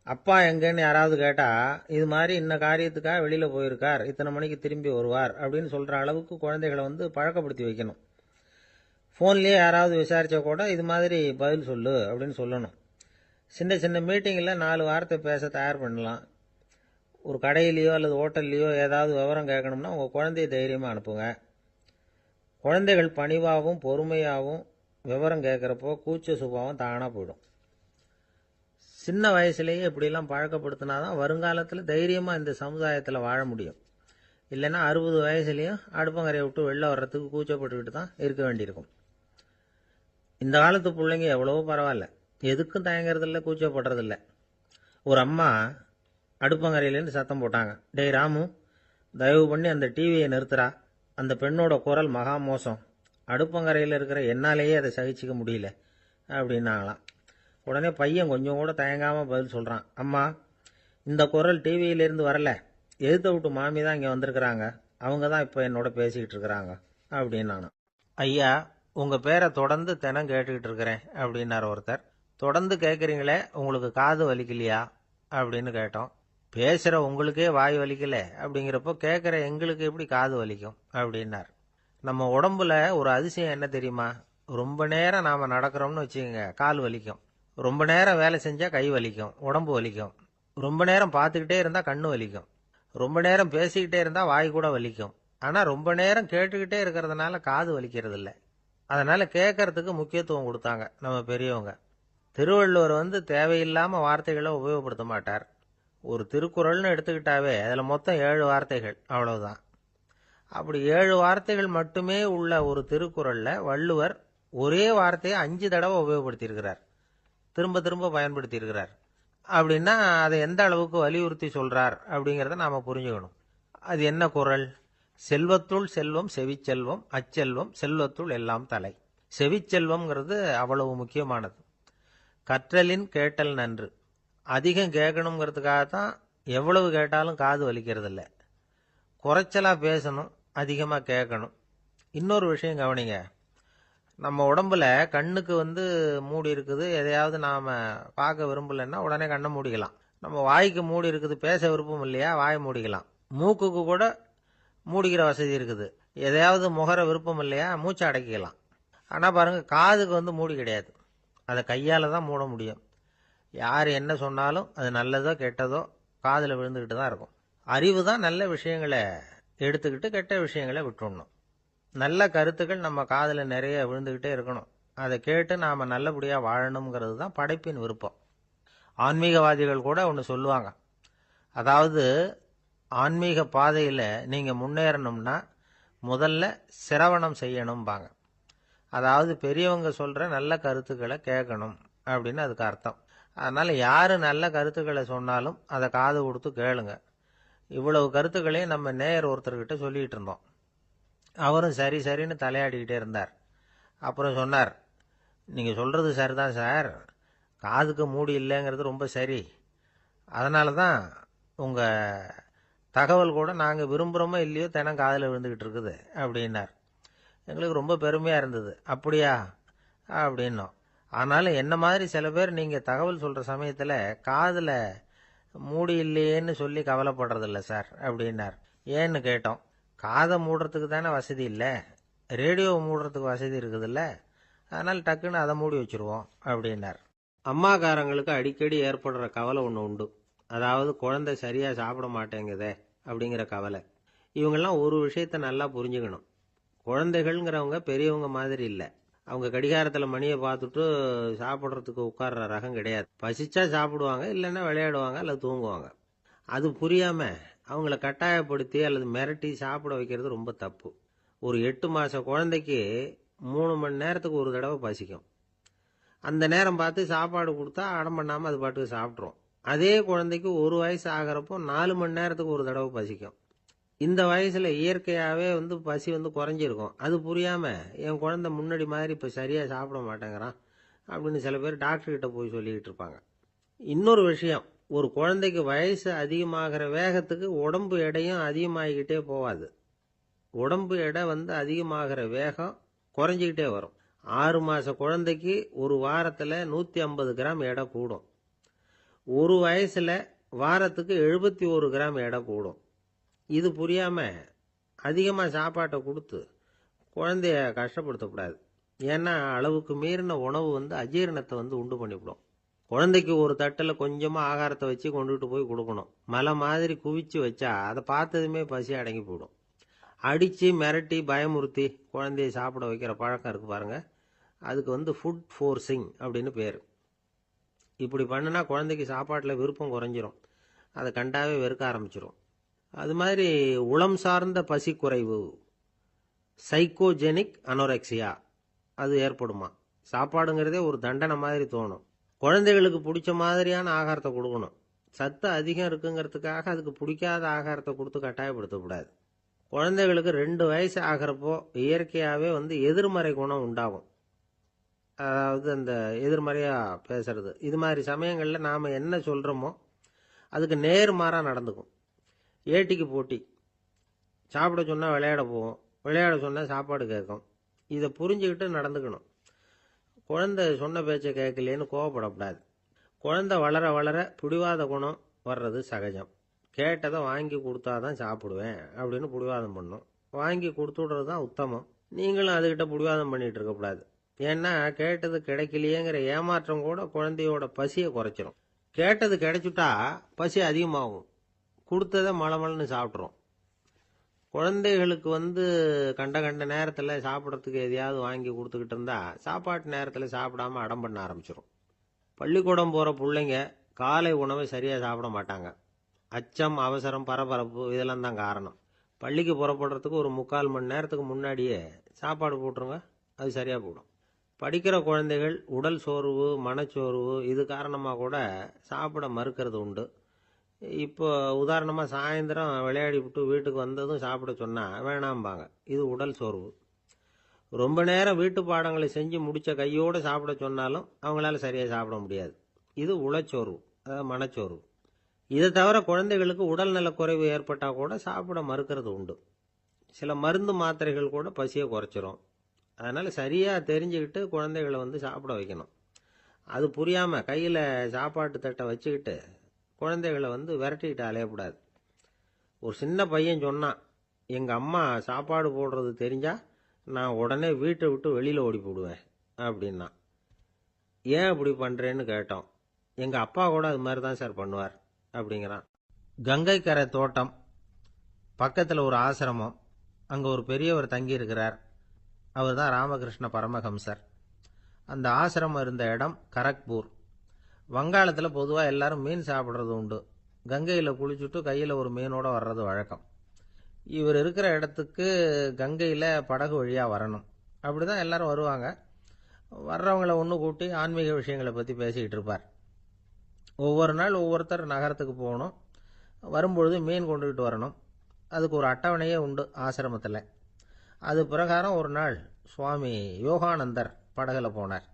அப்பா எங்கன்னு யாராவது கேட்டால் இது மாதிரி இன்ன காரியத்துக்காக வெளியில் போயிருக்கார், இத்தனை மணிக்கு திரும்பி வருவார் அப்படின்னு சொல்கிற அளவுக்கு குழந்தைகளை வந்து பழக்கப்படுத்தி வைக்கணும். ஃபோன்லேயே யாராவது விசாரித்தா கூட இது மாதிரி பதில் சொல்லு அப்படின்னு சொல்லணும். சின்ன சின்ன மீட்டிங்கில் 4 வார்த்தை பேச தயார் பண்ணலாம். ஒரு கடையிலையோ அல்லது ஹோட்டல்லையோ ஏதாவது விவரம் கேட்கணும்னா உங்கள் குழந்தைய தைரியமாக அனுப்புங்க. குழந்தைகள் பணிவாகவும் பொறுமையாகவும் விவரம் கேட்குறப்போ கூச்ச சுபாவம் தானாக போயிடும். சின்ன வயசுலேயே இப்படிலாம் பழக்கப்படுத்தினா தான் வருங்காலத்தில் தைரியமாக இந்த சமுதாயத்தில் வாழ முடியும். இல்லைன்னா 60 வயசுலேயும் அடுப்பங்கரையை விட்டு வெளில வர்றதுக்கு கூச்சப்பட்டுக்கிட்டு தான் இருக்க வேண்டியிருக்கும். இந்த காலத்து பிள்ளைங்க எவ்வளவோ பரவாயில்ல, எதுக்கும் தயங்குறதில்ல, கூச்சப்படுறதில்ல. ஒரு அம்மா அடுப்பங்கரையிலேருந்து சத்தம் போட்டாங்க, டேய் ராமு, தயவு பண்ணி அந்த டிவியை நிறுத்துறா, அந்த பெண்ணோட குரல் மகா மோசம், அடுப்பங்கரையில் இருக்கிற என்னாலேயே அதை சகிச்சிக்க முடியல அப்படின்னாங்களாம். உடனே பையன் கொஞ்சம் கூட தயங்காமல் பதில் சொல்கிறான், அம்மா இந்த குரல் டிவியிலேருந்து வரல, எதிர்த்த விட்டு மாமி தான் இங்கே வந்திருக்கிறாங்க, அவங்க தான் இப்போ என்னோட பேசிக்கிட்டு இருக்கிறாங்க அப்படின்னானா. ஐயா, உங்கள் பேரை தொடர்ந்து தினம் கேட்டுக்கிட்டு இருக்கிறேன் அப்படின்னார் ஒருத்தர். தொடர்ந்து கேட்குறீங்களே, உங்களுக்கு காது வலிக்கலையா அப்படின்னு கேட்டோம். பேசுகிற உங்களுக்கே வாய் வலிக்கல அப்படிங்கிறப்போ கேட்குற எங்களுக்கு எப்படி காது வலிக்கும் அப்படின்னார். நம்ம உடம்புல ஒரு அதிசயம் என்ன தெரியுமா? ரொம்ப நேரம் நாம் நடக்கிறோம்னு வச்சுக்கோங்க, கால் வலிக்கும். ரொம்ப நேரம் வேலை செஞ்சால் கை வலிக்கும், உடம்பு வலிக்கும். ரொம்ப நேரம் பார்த்துக்கிட்டே இருந்தால் கண்ணு வலிக்கும். ரொம்ப நேரம் பேசிக்கிட்டே இருந்தால் வாய் கூட வலிக்கும். ஆனால் ரொம்ப நேரம் கேட்டுக்கிட்டே இருக்கிறதுனால காது வலிக்கிறது இல்லை. அதனால் கேட்கறதுக்கு முக்கியத்துவம் கொடுத்தாங்க நம்ம பெரியவங்க. திருவள்ளுவர் வந்து தேவையில்லாமல் வார்த்தைகளை உபயோகப்படுத்த மாட்டார். ஒரு திருக்குறள்னு எடுத்துக்கிட்டாவே அதில் மொத்தம் 7 வார்த்தைகள், அவ்வளவுதான். அப்படி 7 வார்த்தைகள் மட்டுமே உள்ள ஒரு திருக்குறளில் வள்ளுவர் ஒரே வார்த்தையை 5 தடவை உபயோகப்படுத்தியிருக்கிறார், திரும்ப திரும்ப பயன்படுத்தியிருக்கிறார். அப்படின்னா அதை எந்த அளவுக்கு வலியுறுத்தி சொல்றார் அப்படிங்கிறத நாம் புரிஞ்சுக்கணும். அது என்ன குறள்? செல்வத்துள் செல்வம் செவிச்செல்வம், அச்செல்வம் செல்வத்துள் எல்லாம் தலை. செவிச்செல்வம்ங்கிறது அவ்வளவு முக்கியமானது. கற்றலின் கேட்டல் நன்று. அதிகம் கேட்கணுங்கிறதுக்காகத்தான் எவ்வளவு கேட்டாலும் காது வலிக்கிறது இல்லை. குறைச்சலாக பேசணும், அதிகமாக கேட்கணும். இன்னொரு விஷயம் கவனிங்க. நம்ம உடம்புல கண்ணுக்கு மூடி இருக்குது, எதையாவது நாம் பார்க்க விரும்பலைன்னா உடனே கண்ணை மூடிக்கலாம். நம்ம வாய்க்கு மூடி இருக்குது, பேச விருப்பம் இல்லையா, வாயை மூடிக்கலாம். மூக்குக்கு கூட மூடிக்கிற வசதி இருக்குது, எதையாவது முகர விருப்பம் இல்லையா, மூச்சை அடக்கிக்கலாம். ஆனால் பாருங்கள், காதுக்கு மூடி கிடையாது, அதை கையால் தான் மூட முடியும். யார் என்ன சொன்னாலும் அது நல்லதோ கெட்டதோ காதில் விழுந்துக்கிட்டு தான் இருக்கும். அறிவு தான் நல்ல விஷயங்களை எடுத்துக்கிட்டு கெட்ட விஷயங்களை விட்டுடணும். நல்ல கருத்துக்கள் நம்ம காதில் நிறைய விழுந்துக்கிட்டே இருக்கணும். அதை கேட்டு நாம் நல்லபடியாக வாழணுங்கிறது தான் படைப்பின் விருப்பம். ஆன்மீகவாதிகள் கூட ஒன்று சொல்லுவாங்க. அதாவது, ஆன்மீக பாதையில் நீங்கள் முன்னேறணும்னா முதல்ல சிரவணம் செய்யணும்பாங்க. அதாவது பெரியவங்க சொல்கிற நல்ல கருத்துக்களை கேட்கணும் அப்படின்னு அதுக்கு அர்த்தம். அதனால் யார் நல்ல கருத்துக்களை சொன்னாலும் அதை காது கொடுத்து கேளுங்க. இவ்வளவு கருத்துக்களையும் நம்ம நேயர் ஒருத்தர்கிட்ட சொல்லிகிட்டு இருந்தோம். அவரும் சரி சரின்னு தலையாடிக்கிட்டே இருந்தார். அப்புறம் சொன்னார், நீங்கள் சொல்கிறது சரிதான் சார், காதுக்கு மூடி இல்லைங்கிறது ரொம்ப சரி. அதனால தான் உங்கள் தகவல் கூட நாங்கள் விரும்புகிறோமோ இல்லையோ தினம் காதில் விழுந்துக்கிட்டு இருக்குது அப்படின்னார். எங்களுக்கு ரொம்ப பெருமையாக இருந்தது. அப்படியா அப்படின்னோம். ஆனாலும் என்ன மாதிரி சில பேர் நீங்கள் தகவல் சொல்கிற சமயத்தில் காதில் மூடி இல்லையேன்னு சொல்லி கவலைப்படுறதில்ல சார் அப்படின்னார். ஏன்னு கேட்டோம். காதை மூடுறதுக்கு தானே வசதி இல்லை, ரேடியோவை மூடுறதுக்கு வசதி இருக்குதுல்ல, அதனால் டக்குன்னு அதை மூடி வச்சுருவோம் அப்படின்னார். அம்மாக்காரங்களுக்கு அடிக்கடி ஏற்படுற கவலை ஒன்று உண்டு. அதாவது, குழந்தை சரியாக சாப்பிட மாட்டேங்குதே அப்படிங்கிற கவலை. இவங்கெல்லாம் ஒரு விஷயத்தை நல்லா புரிஞ்சுக்கணும். குழந்தைகள்ங்கிறவங்க பெரியவங்க மாதிரி இல்லை. அவங்க கடிகாரத்தில் மணியை பார்த்துட்டு சாப்பிட்றதுக்கு உட்கார்ற ரகம் கிடையாது. பசிச்சா சாப்பிடுவாங்க, இல்லைன்னா விளையாடுவாங்க அல்லது தூங்குவாங்க. அது புரியாமல் அவங்கள கட்டாயப்படுத்தி அல்லது மிரட்டி சாப்பிட வைக்கிறது ரொம்ப தப்பு. ஒரு 8 மாத குழந்தைக்கு 3 மணி நேரத்துக்கு ஒரு தடவை பசிக்கும். அந்த நேரம் பார்த்து சாப்பாடு கொடுத்தா அடம் பண்ணாமல் அது பாட்டுக்கு சாப்பிட்றோம். அதே குழந்தைக்கு 1 வயசு ஆகிறப்போ 4 மணி நேரத்துக்கு ஒரு தடவை பசிக்கும். இந்த வயசில் இயற்கையாகவே பசி குறைஞ்சிருக்கும். அது புரியாமல் என் குழந்தை முன்னாடி மாதிரி இப்போ சரியாக சாப்பிட மாட்டேங்கிறான் அப்படின்னு சில பேர் டாக்டர்கிட்ட போய் சொல்லிக்கிட்டு இருப்பாங்க. இன்னொரு விஷயம், ஒரு குழந்தைக்கு வயசு அதிகமாகிற வேகத்துக்கு உடம்பு எடையும் அதிகமாகிக்கிட்டே போகாது. உடம்பு எடை அதிகமாகிற வேகம் குறைஞ்சிக்கிட்டே வரும். 6 மாத குழந்தைக்கு ஒரு வாரத்தில் 150 கிராம் எடை கூடும். ஒரு வயசில் வாரத்துக்கு 71 கிராம் எடை கூடும். இது புரியாமல் அதிகமாக சாப்பாட்டை கொடுத்து குழந்தைய கஷ்டப்படுத்தக்கூடாது. ஏன்னா அளவுக்கு மீறின உணவு அஜீரணத்தை உண்டு பண்ணிவிடும். குழந்தைக்கு ஒரு தட்டில் கொஞ்சமாக ஆகாரத்தை வச்சு கொண்டுகிட்டு போய் கொடுக்கணும். மலை மாதிரி குவிச்சு வச்சா அதை பார்த்ததுமே பசி அடங்கி போயிடும். அடித்து மிரட்டி பயமுறுத்தி குழந்தைய சாப்பிட வைக்கிற பழக்கம் இருக்குது பாருங்க, அதுக்கு ஃபுட் ஃபோர்ஸிங் அப்படின்னு பேர். இப்படி பண்ணுனா குழந்தைக்கு சாப்பாட்டில் விருப்பம் குறைஞ்சிரும், அதை கண்டாவே வெறுக்க ஆரம்பிச்சிடும். அது மாதிரி உளம் சார்ந்த பசி குறைவு, சைக்கோஜெனிக் அனோரெக்சியா, அது ஏற்படுமா. சாப்பாடுங்கிறதே ஒரு தண்டனை மாதிரி தோணும். குழந்தைகளுக்கு பிடிச்ச மாதிரியான ஆகாரத்தை கொடுக்கணும். சத்து அதிகம் இருக்குங்கிறதுக்காக அதுக்கு பிடிக்காத ஆகாரத்தை கொடுத்து கட்டாயப்படுத்தக்கூடாது. குழந்தைகளுக்கு 2 வயசு ஆகிறப்போ இயற்கையாகவே எதிர்மறை குணம் உண்டாகும். அதாவது அந்த எதிர்மறையாக பேசுறது. இது மாதிரி சமயங்களில் நாம் என்ன சொல்கிறோமோ அதுக்கு நேர்மாறாக நடந்துக்கும். ஏட்டிக்கு போட்டி. சாப்பிட சொன்னால் விளையாட போவோம், விளையாட சொன்னால் சாப்பாடு கேட்கும். இதை புரிஞ்சுக்கிட்டு நடந்துக்கணும். குழந்தை சொன்ன பேச்சை கேட்கலேன்னு கோவப்படக்கூடாது. குழந்தை வளர வளர பிடிவாத குணம் வர்றது சகஜம். கேட்டதை வாங்கி கொடுத்தாதான் சாப்பிடுவேன் அப்படின்னு பிடிவாதம் பண்ணும். வாங்கி கொடுத்துடுறது தான் உத்தமம். நீங்களும் அதுக்கிட்ட பிடிவாதம் பண்ணிகிட்டு இருக்கக்கூடாது. ஏன்னா கேட்டது கிடைக்கலையேங்கிற ஏமாற்றம் கூட குழந்தையோட பசியை குறைச்சிரும். கேட்டது கிடைச்சிட்டா பசி அதிகமாகும், கொடுத்ததை மலமலன்னு சாப்பிட்றோம். குழந்தைகளுக்கு கண்ட கண்ட நேரத்தில் சாப்பிட்றதுக்கு எதையாவது வாங்கி கொடுத்துக்கிட்டு இருந்தால் சாப்பாட்டு நேரத்தில் சாப்பிடாம அடம் பண்ண ஆரம்பிச்சிடும். பள்ளிக்கூடம் போகிற பிள்ளைங்க காலை உணவை சரியாக சாப்பிட மாட்டாங்க. அச்சம், அவசரம், பரபரப்பு இதெல்லாம் தான் காரணம். பள்ளிக்கு புறப்படுறதுக்கு ஒரு 3/4 மணி நேரத்துக்கு முன்னாடியே சாப்பாடு போட்டுருங்க, அது சரியாக போடும். படிக்கிற குழந்தைகள் உடல் சோர்வு, மனச்சோர்வு இது காரணமாக கூட சாப்பிட மறுக்கிறது உண்டு. இப்போ உதாரணமாக சாயந்தரம் விளையாடி விட்டு வீட்டுக்கு வந்ததும் சாப்பிட சொன்னால் வேணாம்பாங்க. இது உடல் சோர்வு. ரொம்ப நேரம் வீட்டு பாடங்களை செஞ்சு முடித்த கையோடு சாப்பிட சொன்னாலும் அவங்களால சரியாக சாப்பிட முடியாது. இது உளச்சோர்வு, அதாவது மனச்சோர்வு. இதை தவிர குழந்தைகளுக்கு உடல் நலக்குறைவு ஏற்பட்டால் கூட சாப்பிட மறுக்கிறது உண்டு. சில மருந்து மாத்திரைகள் கூட பசியை குறைச்சிரும். அதனால் சரியாக தெரிஞ்சுக்கிட்டு குழந்தைகளை சாப்பிட வைக்கணும். அது புரியாமல் கையில் சாப்பாட்டு தட்டை வச்சுக்கிட்டு குழந்தைகளை விரட்டிக்கிட்டு அலையக்கூடாது. ஒரு சின்ன பையன் சொன்னான், எங்கள் அம்மா சாப்பாடு போடுறது தெரிஞ்சா நான் உடனே வீட்டை விட்டு வெளியில் ஓடி போடுவேன் அப்படின்னா. ஏன் அப்படி பண்ணுறேன்னு கேட்டோம். எங்கள் அப்பா கூட அது மாதிரி தான் சார் பண்ணுவார் அப்படிங்கிறான். கங்கைக்கரை தோட்டம் பக்கத்தில் ஒரு ஆசிரமம், அங்கே ஒரு பெரியவர் தங்கியிருக்கிறார். அவர் தான் ராமகிருஷ்ண பரமஹம்சர். அந்த ஆசிரமம் இருந்த இடம் கரக்பூர். வங்காளத்தில் பொதுவாக எல்லாரும் மீன் சாப்பிட்றது உண்டு. கங்கையில் குளிச்சுட்டு கையில் ஒரு மீனோட வர்றது வழக்கம். இவர் இருக்கிற இடத்துக்கு கங்கையில் படகு வழியாக வரணும். அப்படி தான் எல்லாரும் வருவாங்க. வர்றவங்களை ஒன்று கூட்டி ஆன்மீக விஷயங்களை பற்றி பேசிக்கிட்டு இருப்பார். ஒவ்வொரு நாள் ஒவ்வொருத்தர் நகரத்துக்கு போகணும். வரும்பொழுது மீன் கொண்டுகிட்டு வரணும். அதுக்கு ஒரு அட்டவணையே உண்டு ஆசிரமத்தில். அது பிரகாரம் ஒரு நாள் சுவாமி யோகானந்தர் படகில் போனார்.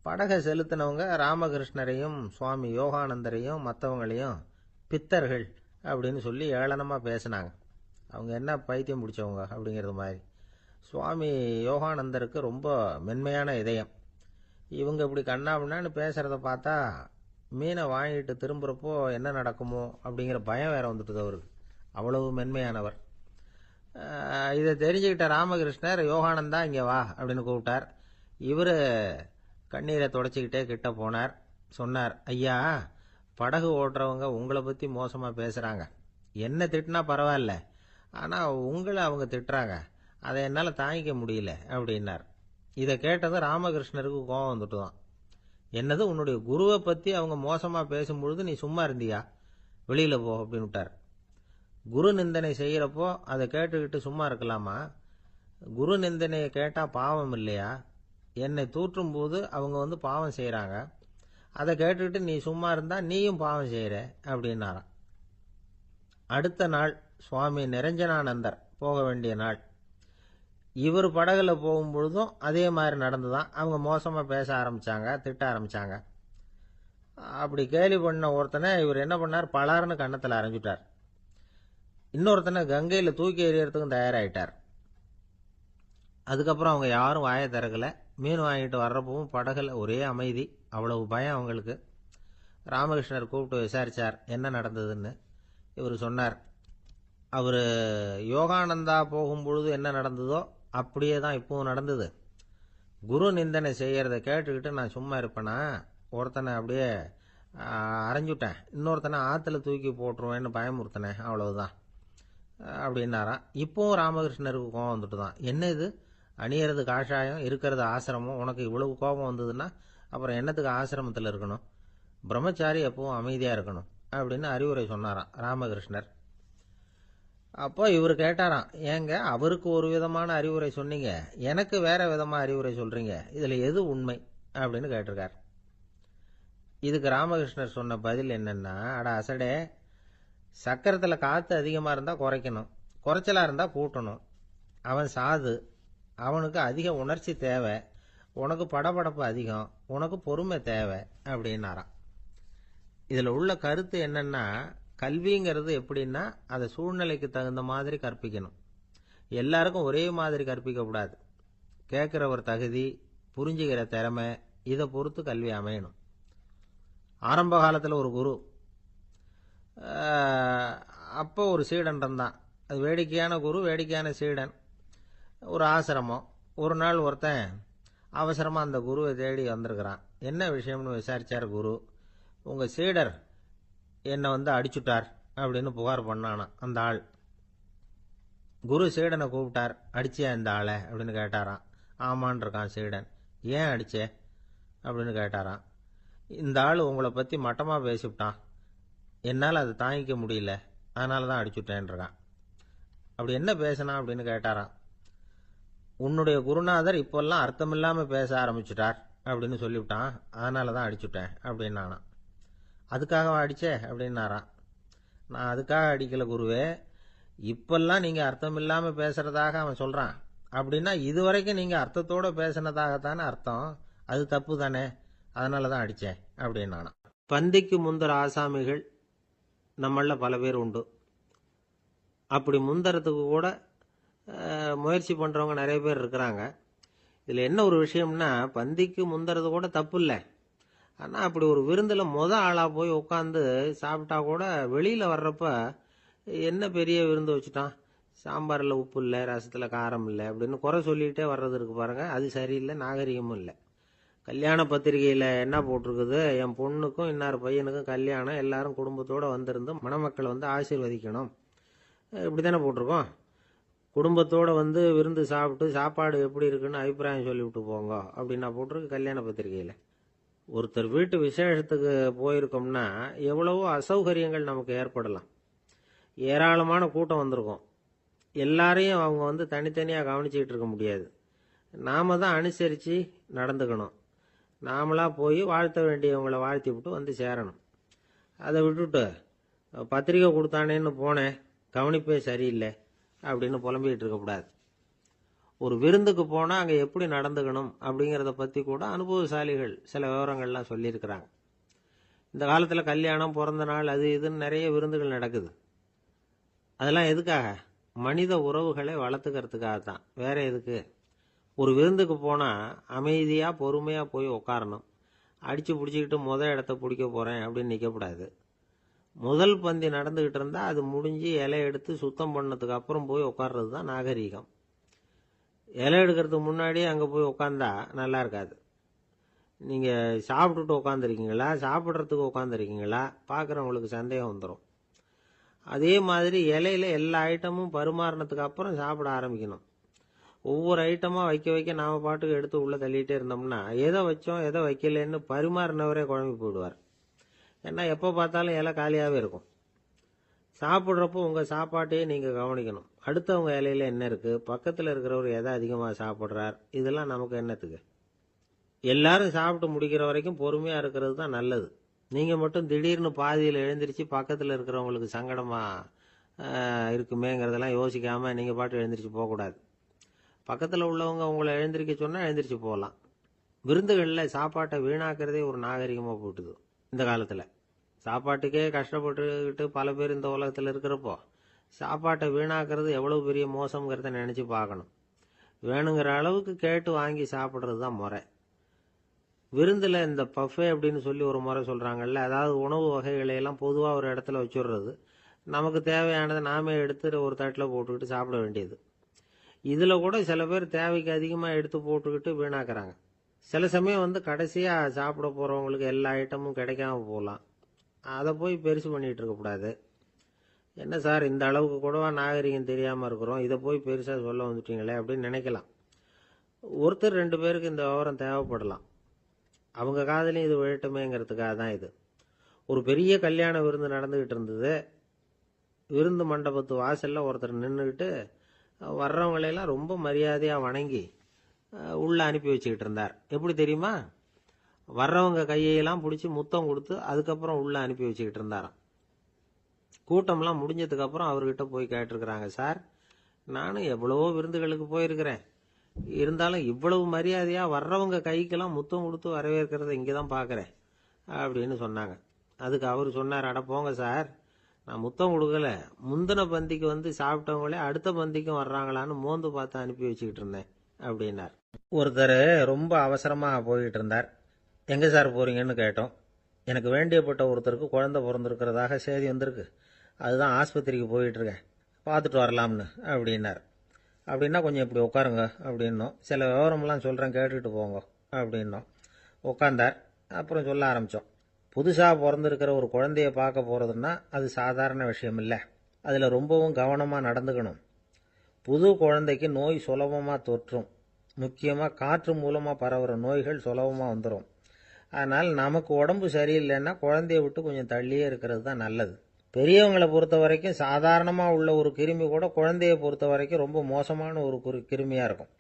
படகை செலுத்தினவங்க ராமகிருஷ்ணரையும் சுவாமி யோகானந்தரையும் மற்றவங்களையும் பித்தர்கள் அப்படின்னு சொல்லி ஏளனமாக பேசினாங்க. அவங்க என்ன பைத்தியம் பிடிச்சவங்க அப்படிங்கிறது மாதிரி. சுவாமி யோகானந்தருக்கு ரொம்ப மென்மையான இதயம். இவங்க இப்படி கண்ணாபின்னான்னு பேசுகிறத பார்த்தா மீனை வாங்கிட்டு திரும்புகிறப்போ என்ன நடக்குமோ அப்படிங்கிற பயம் வேற வந்துட்டுது அவருக்கு. அவ்வளவு மென்மையானவர். இதை தெரிஞ்சுக்கிட்ட ராமகிருஷ்ணர், யோகானந்தா இங்கே வா அப்படின்னு கூப்பிட்டார். இவர் கண்ணீரை தொடச்சிக்கிட்டே கிட்ட போனார். சொன்னார், ஐயா, படகு ஓட்டுறவங்க உங்களை பற்றி மோசமாக பேசுகிறாங்க. என்ன திட்டினா பரவாயில்ல, ஆனால் உங்களை அவங்க திட்டுறாங்க. அதை என்னால் தாங்கிக்க முடியல அப்படின்னார். இதை கேட்டதும் ராமகிருஷ்ணருக்கு கோபம் வந்துட்டு தான். என்னது, உன்னுடைய குருவை பற்றி அவங்க மோசமாக பேசும்பொழுது நீ சும்மா இருந்தியா? வெளியில் போ அப்படின்னு விட்டார். குரு நிந்தனை செய்கிறப்போ அதை கேட்டுக்கிட்டு சும்மா இருக்கலாமா? குரு நிந்தனையை கேட்டால் பாவம் இல்லையா? என்னை தூற்றும் போது அவங்க பாவம் செய்கிறாங்க. அதை கேட்டுக்கிட்டு நீ சும்மா இருந்தால் நீயும் பாவம் செய்கிற அப்படின்னாராம். அடுத்த நாள் சுவாமி நிரஞ்சனானந்தர் போக வேண்டிய நாள். இவர் படகுல போகும்பொழுதும் அதே மாதிரி நடந்துதான். அவங்க மோசமாக பேச ஆரம்பித்தாங்க, திட்ட ஆரம்பித்தாங்க. அப்படி கேலி பண்ண ஒருத்தனை இவர் என்ன பண்ணார், பலார்னு கன்னத்தில் அரைஞ்சிட்டார். இன்னொருத்தனை கங்கையில் தூக்கி எறியறதுக்கும் தயாராகிட்டார். அதுக்கப்புறம் அவங்க யாரும் வாயை திறக்கலை. மீன் வாங்கிட்டு வர்றப்பவும் படகுல ஒரே அமைதி. அவ்வளவு பயம் அவங்களுக்கு. ராமகிருஷ்ணர் கூப்பிட்டு விசாரித்தார் என்ன நடந்ததுன்னு. இவர் சொன்னார், அவர் யோகானந்தா போகும்பொழுது என்ன நடந்ததோ அப்படியே தான் இப்பவும் நடந்தது. குரு நிந்தனை செய்கிறத கேட்டுக்கிட்டு நான் சும்மா இருப்பேனா? ஒருத்தனை அப்படியே அரைஞ்சுட்டேன், இன்னொருத்தனை ஆற்றுல தூக்கி போட்டுருவேன்னு பயமுறுத்தினேன், அவ்வளவுதான் அப்படின்னாராம். இப்போவும் ராமகிருஷ்ணருக்கு கோபம் வந்துட்டு தான். என்ன இது, அணியறது காஷாயம், இருக்கிறது ஆசிரமம், உனக்கு இவ்வளவு கோபம் வந்ததுன்னா அப்புறம் என்னத்துக்கு ஆசிரமத்தில் இருக்கணும்? பிரம்மச்சாரி எப்பவும் அமைதியாக இருக்கணும் அப்படின்னு அறிவுரை சொன்னாராம் ராமகிருஷ்ணர். அப்போ இவர் கேட்டாராம், ஏங்க அவருக்கு ஒரு விதமான அறிவுரை சொன்னீங்க, எனக்கு வேற விதமாக அறிவுரை சொல்கிறீங்க, இதில் எது உண்மை அப்படின்னு கேட்டிருக்கார். இதுக்கு ராமகிருஷ்ணர் சொன்ன பதில் என்னன்னா, அட அசடே, சக்கரத்தில் காற்று அதிகமாக இருந்தால் குறைக்கணும், குறைச்சலாக இருந்தால் கூட்டணும். அவன் சாது, அவனுக்கு அதிக உணர்ச்சி தேவை, உனக்கு படபடப்பு அதிகம், உனக்கு பொறுமை தேவை அப்படின்னாராம். இதில் உள்ள கருத்து என்னன்னா, கல்விங்கிறது எப்படின்னா அதை சூழ்நிலைக்கு தகுந்த மாதிரி கற்பிக்கணும். எல்லாருக்கும் ஒரே மாதிரி கற்பிக்கக்கூடாது. கேட்குறவர் தகுதி, புரிஞ்சுக்கிற திறமை, இதை பொறுத்து கல்வி அமையணும். ஆரம்ப காலத்தில் ஒரு குரு, அப்போ ஒரு சீடன் இருந்தான். அது வேடிக்கையான குரு, வேடிக்கையான சீடன். ஒரு ஆசிரமம். ஒரு நாள் ஒருத்தன் அவசரமாக அந்த குருவை தேடி வந்திருக்கிறான். என்ன விஷயம்னு விசாரித்தார் குரு. உங்கள் சீடர் என்னை அடிச்சுட்டார் அப்படின்னு புகார் பண்ணானா அந்த ஆள். குரு சீடனை கூப்பிட்டார். அடிச்சியா இந்த ஆளை அப்படின்னு கேட்டாராம். ஆமான் இருக்கான் சீடன். ஏன் அடிச்சே அப்படின்னு கேட்டாராம். இந்த ஆள் உங்களை பற்றி மட்டமாக பேசிவிட்டான், என்னால் அதை தாங்கிக்க முடியல, அதனால தான் அடிச்சுட்டேன்றான். அப்படி என்ன பேசினா அப்படின்னு கேட்டாராம். உன்னுடைய குருநாதர் இப்போல்லாம் அர்த்தமில்லாமல் பேச ஆரம்பிச்சுட்டார் அப்படின்னு சொல்லிவிட்டான், அதனால தான் அடிச்சுட்டேன் அப்படின்னானா. அதுக்காக அடிச்சே அப்படின்னாராம். நான் அதுக்காக அடிக்கல குருவே, இப்பெல்லாம் நீங்கள் அர்த்தம் இல்லாமல் பேசுறதாக அவன் சொல்கிறான், அப்படின்னா இதுவரைக்கும் நீங்கள் அர்த்தத்தோடு பேசினதாகத்தானே அர்த்தம், அது தப்பு தானே, அதனால தான் அடித்தேன் அப்படின்னானா. பந்திக்கு முந்தர ஆசாமிகள் நம்மள பல பேர் உண்டு. அப்படி முந்தறதுக்கு கூட முயற்சி பண்ணுறவங்க நிறைய பேர் இருக்கிறாங்க. இதில் என்ன ஒரு விஷயம்னா, பந்திக்கு முந்துறது கூட தப்பு இல்லை. ஆனால் அப்படி ஒரு விருந்தில் ஆளாக போய் உட்காந்து சாப்பிட்டா கூட வெளியில் வர்றப்ப என்ன பெரிய விருந்து வச்சுட்டான், சாம்பாரில் உப்பு இல்லை, ரசத்தில் காரம் இல்லை அப்படின்னு குறை சொல்லிகிட்டே வர்றது இருக்கு பாருங்க, அது சரியில்லை, நாகரிகமும் இல்லை. கல்யாண பத்திரிகையில் என்ன போட்டிருக்குது, என் பொண்ணுக்கும் இன்னார் பையனுக்கும் கல்யாணம், எல்லாரும் குடும்பத்தோடு வந்திருந்து மணமக்களை வந்து ஆசீர்வதிக்கணும், இப்படி தானே போட்டிருக்கோம். குடும்பத்தோடு வந்து விருந்து சாப்பிட்டு சாப்பாடு எப்படி இருக்குன்னு அபிப்பிராயம் சொல்லிவிட்டு போங்க அப்படின்னா போட்டிருக்கு கல்யாண பத்திரிகையில். ஒருத்தர் வீட்டு விசேஷத்துக்கு போயிருக்கோம்னா எவ்வளவோ அசௌகரியங்கள் நமக்கு ஏற்படலாம். ஏராளமான கூட்டம் வந்திருக்கும். எல்லாரையும் அவங்க வந்து தனித்தனியாக கவனிச்சிக்கிட்டு இருக்க முடியாது. நாம தான் அனுசரித்து நடந்துக்கணும். நாமளாக போய் வாழ்த்த வேண்டியவங்களை வாழ்த்தி விட்டு வந்து சேரணும். அதை விட்டுட்டு பத்திரிக்கை கொடுத்தானேன்னு போனேன், கவனிப்பே சரியில்லை அப்படின்னு புலம்பிக்கிட்டு இருக்கக்கூடாது. ஒரு விருந்துக்கு போனால் அங்கே எப்படி நடந்துக்கணும் அப்படிங்கிறத பற்றி கூட அனுபவசாலிகள் சில விவரங்கள்லாம் சொல்லியிருக்கிறாங்க. இந்த காலத்தில் கல்யாணம், பிறந்த நாள், அது இதுன்னு நிறைய விருந்துகள் நடக்குது. அதெல்லாம் எதுக்காக? மனித உறவுகளை வளர்த்துக்கிறதுக்காக தான், வேற எதுக்கு? ஒரு விருந்துக்கு போனால் அமைதியாக பொறுமையாக போய் உட்காரணும். அடித்து பிடிச்சிக்கிட்டு இடத்த பிடிக்க போகிறேன் அப்படின்னு நிற்கக்கூடாது. முதல் பந்தி நடந்துக்கிட்டு இருந்தால் அது முடிஞ்சு இலை எடுத்து சுத்தம் பண்ணதுக்கு அப்புறம் போய் உட்கார்றது தான் நாகரீகம். இலை எடுக்கிறதுக்கு முன்னாடியே அங்கே போய் உட்காந்தா நல்லா இருக்காது. நீங்கள் சாப்பிட்டுட்டு உட்காந்துருக்கீங்களா, சாப்பிட்றதுக்கு உட்காந்துருக்கீங்களா, பார்க்குறவங்களுக்கு சந்தேகம் வந்துடும். அதே மாதிரி இலையில எல்லா ஐட்டமும் பரிமாறினதுக்கு அப்புறம் சாப்பிட ஆரம்பிக்கணும். ஒவ்வொரு ஐட்டமாக வைக்க வைக்க நாம் பாட்டுக்கு எடுத்து உள்ளே தள்ளிகிட்டே இருந்தோம்னா எதை வச்சோம் எதை வைக்கலன்னு பரிமாறினவரே குழம்பி போயிடுவார். ஏன்னா எப்போ பார்த்தாலும் இலை காலியாகவே இருக்கும். சாப்பிட்றப்போ உங்கள் சாப்பாட்டையே நீங்கள் கவனிக்கணும். அடுத்தவங்க இலையில என்ன இருக்குது, பக்கத்தில் இருக்கிறவர் எதை அதிகமாக சாப்பிட்றார், இதெல்லாம் நமக்கு என்னத்துக்கு? எல்லாரும் சாப்பிட்டு முடிக்கிற வரைக்கும் பொறுமையாக இருக்கிறது தான் நல்லது. நீங்கள் மட்டும் திடீர்னு பாதியில் எழுந்திரிச்சு பக்கத்தில் இருக்கிறவங்களுக்கு சங்கடமாக இருக்குமேங்கிறதெல்லாம் யோசிக்காமல் நீங்கள் பாட்டு எழுந்திரிச்சு போகக்கூடாது. பக்கத்தில் உள்ளவங்க உங்களை எழுந்திரிக்க சொன்னால் எழுந்திரிச்சு போகலாம். விருந்துகளில் சாப்பாட்டை வீணாக்கிறதே ஒரு நாகரிகமாக போட்டுது. இந்த காலத்தில் சாப்பாட்டுக்கே கஷ்டப்பட்டுக்கிட்டு பல பேர் இந்த உலகத்தில் இருக்கிறப்போ சாப்பாட்டை வீணாக்கிறது எவ்வளோ பெரிய மோசங்கிறத நினச்சி பார்க்கணும். வேணுங்கிற அளவுக்கு கேட்டு வாங்கி சாப்பிட்றது தான் முறை. விருந்தில் இந்த பஃபே அப்படின்னு சொல்லி ஒரு முறை சொல்கிறாங்கல்ல, அதாவது உணவு வகைகளையெல்லாம் பொதுவாக ஒரு இடத்துல வச்சுடுறது, நமக்கு தேவையானதை நாமே எடுத்து ஒரு தட்டில் போட்டுக்கிட்டு சாப்பிட வேண்டியது. இதில் கூட சில பேர் தேவைக்கு அதிகமாக எடுத்து போட்டுக்கிட்டு வீணாக்குறாங்க. சில சமயம் வந்து கடைசியாக சாப்பிட போகிறவங்களுக்கு எல்லா ஐட்டமும் கிடைக்காம போகலாம். அதை போய் பெருசு பண்ணிகிட்டு இருக்கக்கூடாது. என்ன சார், இந்த அளவுக்கு கூடவா நாகரிகம் தெரியாமல் இருக்கிறோம், இதை போய் பெருசாக சொல்ல வந்துட்டீங்களே அப்படின்னு நினைக்கலாம். ஒருத்தர் 2 பேருக்கு இந்த விவரம் தேவைப்படலாம். அவங்க காதலையும் இது விழட்டுமேங்கிறதுக்காக தான் இது. ஒரு பெரிய கல்யாண விருந்து நடந்துக்கிட்டு இருந்தது. விருந்து மண்டபத்து வாசலில் ஒருத்தர் நின்றுக்கிட்டு வர்றவங்களையெல்லாம் ரொம்ப மரியாதையாக வணங்கி உள்ளே அனுப்பி வச்சுக்கிட்டு இருந்தார். எப்படி தெரியுமா? வர்றவங்க கையெல்லாம் பிடிச்சி முத்தம் கொடுத்து அதுக்கப்புறம் உள்ளே அனுப்பி வச்சுக்கிட்டு இருந்தாராம். கூட்டம்லாம் முடிஞ்சதுக்கப்புறம் அவர்கிட்ட போய் கேட்டிருக்கிறாங்க, சார், நானும் எவ்வளவோ விருந்துகளுக்கு போயிருக்கிறேன், இருந்தாலும் இவ்வளவு மரியாதையாக வர்றவங்க கைக்கெல்லாம் முத்தம் கொடுத்து வரவேற்கிறத இங்கே தான் பார்க்குறேன் அப்படின்னு சொன்னாங்க. அதுக்கு அவர் சொன்னார், அட போங்க சார், நான் முத்தம் கொடுக்கல, முந்தின பந்திக்கு வந்து சாப்பிட்டவங்களே அடுத்த பந்திக்கும் வர்றாங்களான்னு மோந்து பார்த்து அனுப்பி வச்சுக்கிட்டு இருந்தேன் அப்படின்னார். ஒருத்தர் ரொம்ப அவசரமாக போய்கிட்டு இருந்தார். எங்கே சார் போகிறீங்கன்னு கேட்டோம். எனக்கு வேண்டியப்பட்ட ஒருத்தருக்கு குழந்தை பிறந்திருக்கிறதாக செய்தி வந்திருக்கு, அதுதான் ஆஸ்பத்திரிக்கு போயிட்டுருக்கேன், பார்த்துட்டு வரலாம்னு அப்படின்னார். அப்படின்னா கொஞ்சம் இப்படி உட்காருங்க அப்படின்னோம். சில விவரமெல்லாம் சொல்கிறேன் கேட்டுக்கிட்டு போங்க அப்படின்னோம். உட்காந்தார். அப்புறம் சொல்ல ஆரம்பித்தோம். புதுசாக பிறந்திருக்கிற ஒரு குழந்தைய பார்க்க போகிறதுன்னா அது சாதாரண விஷயம் இல்லை. அதில் ரொம்பவும் கவனமாக நடந்துக்கணும். புது குழந்தைக்கு நோய் சுலபமாக தொற்றும். முக்கியமாக காற்று மூலமாக பரவுகிற நோய்கள் சுலபமாக வந்துடும். அதனால் நமக்கு உடம்பு சரியில்லைன்னா குழந்தைய விட்டு கொஞ்சம் தள்ளியே இருக்கிறது தான் நல்லது. பெரியவங்களை பொறுத்த வரைக்கும் சாதாரணமாக உள்ள ஒரு கிருமி கூட குழந்தைய பொறுத்த வரைக்கும் ரொம்ப மோசமான ஒரு கிருமியாக இருக்கும்.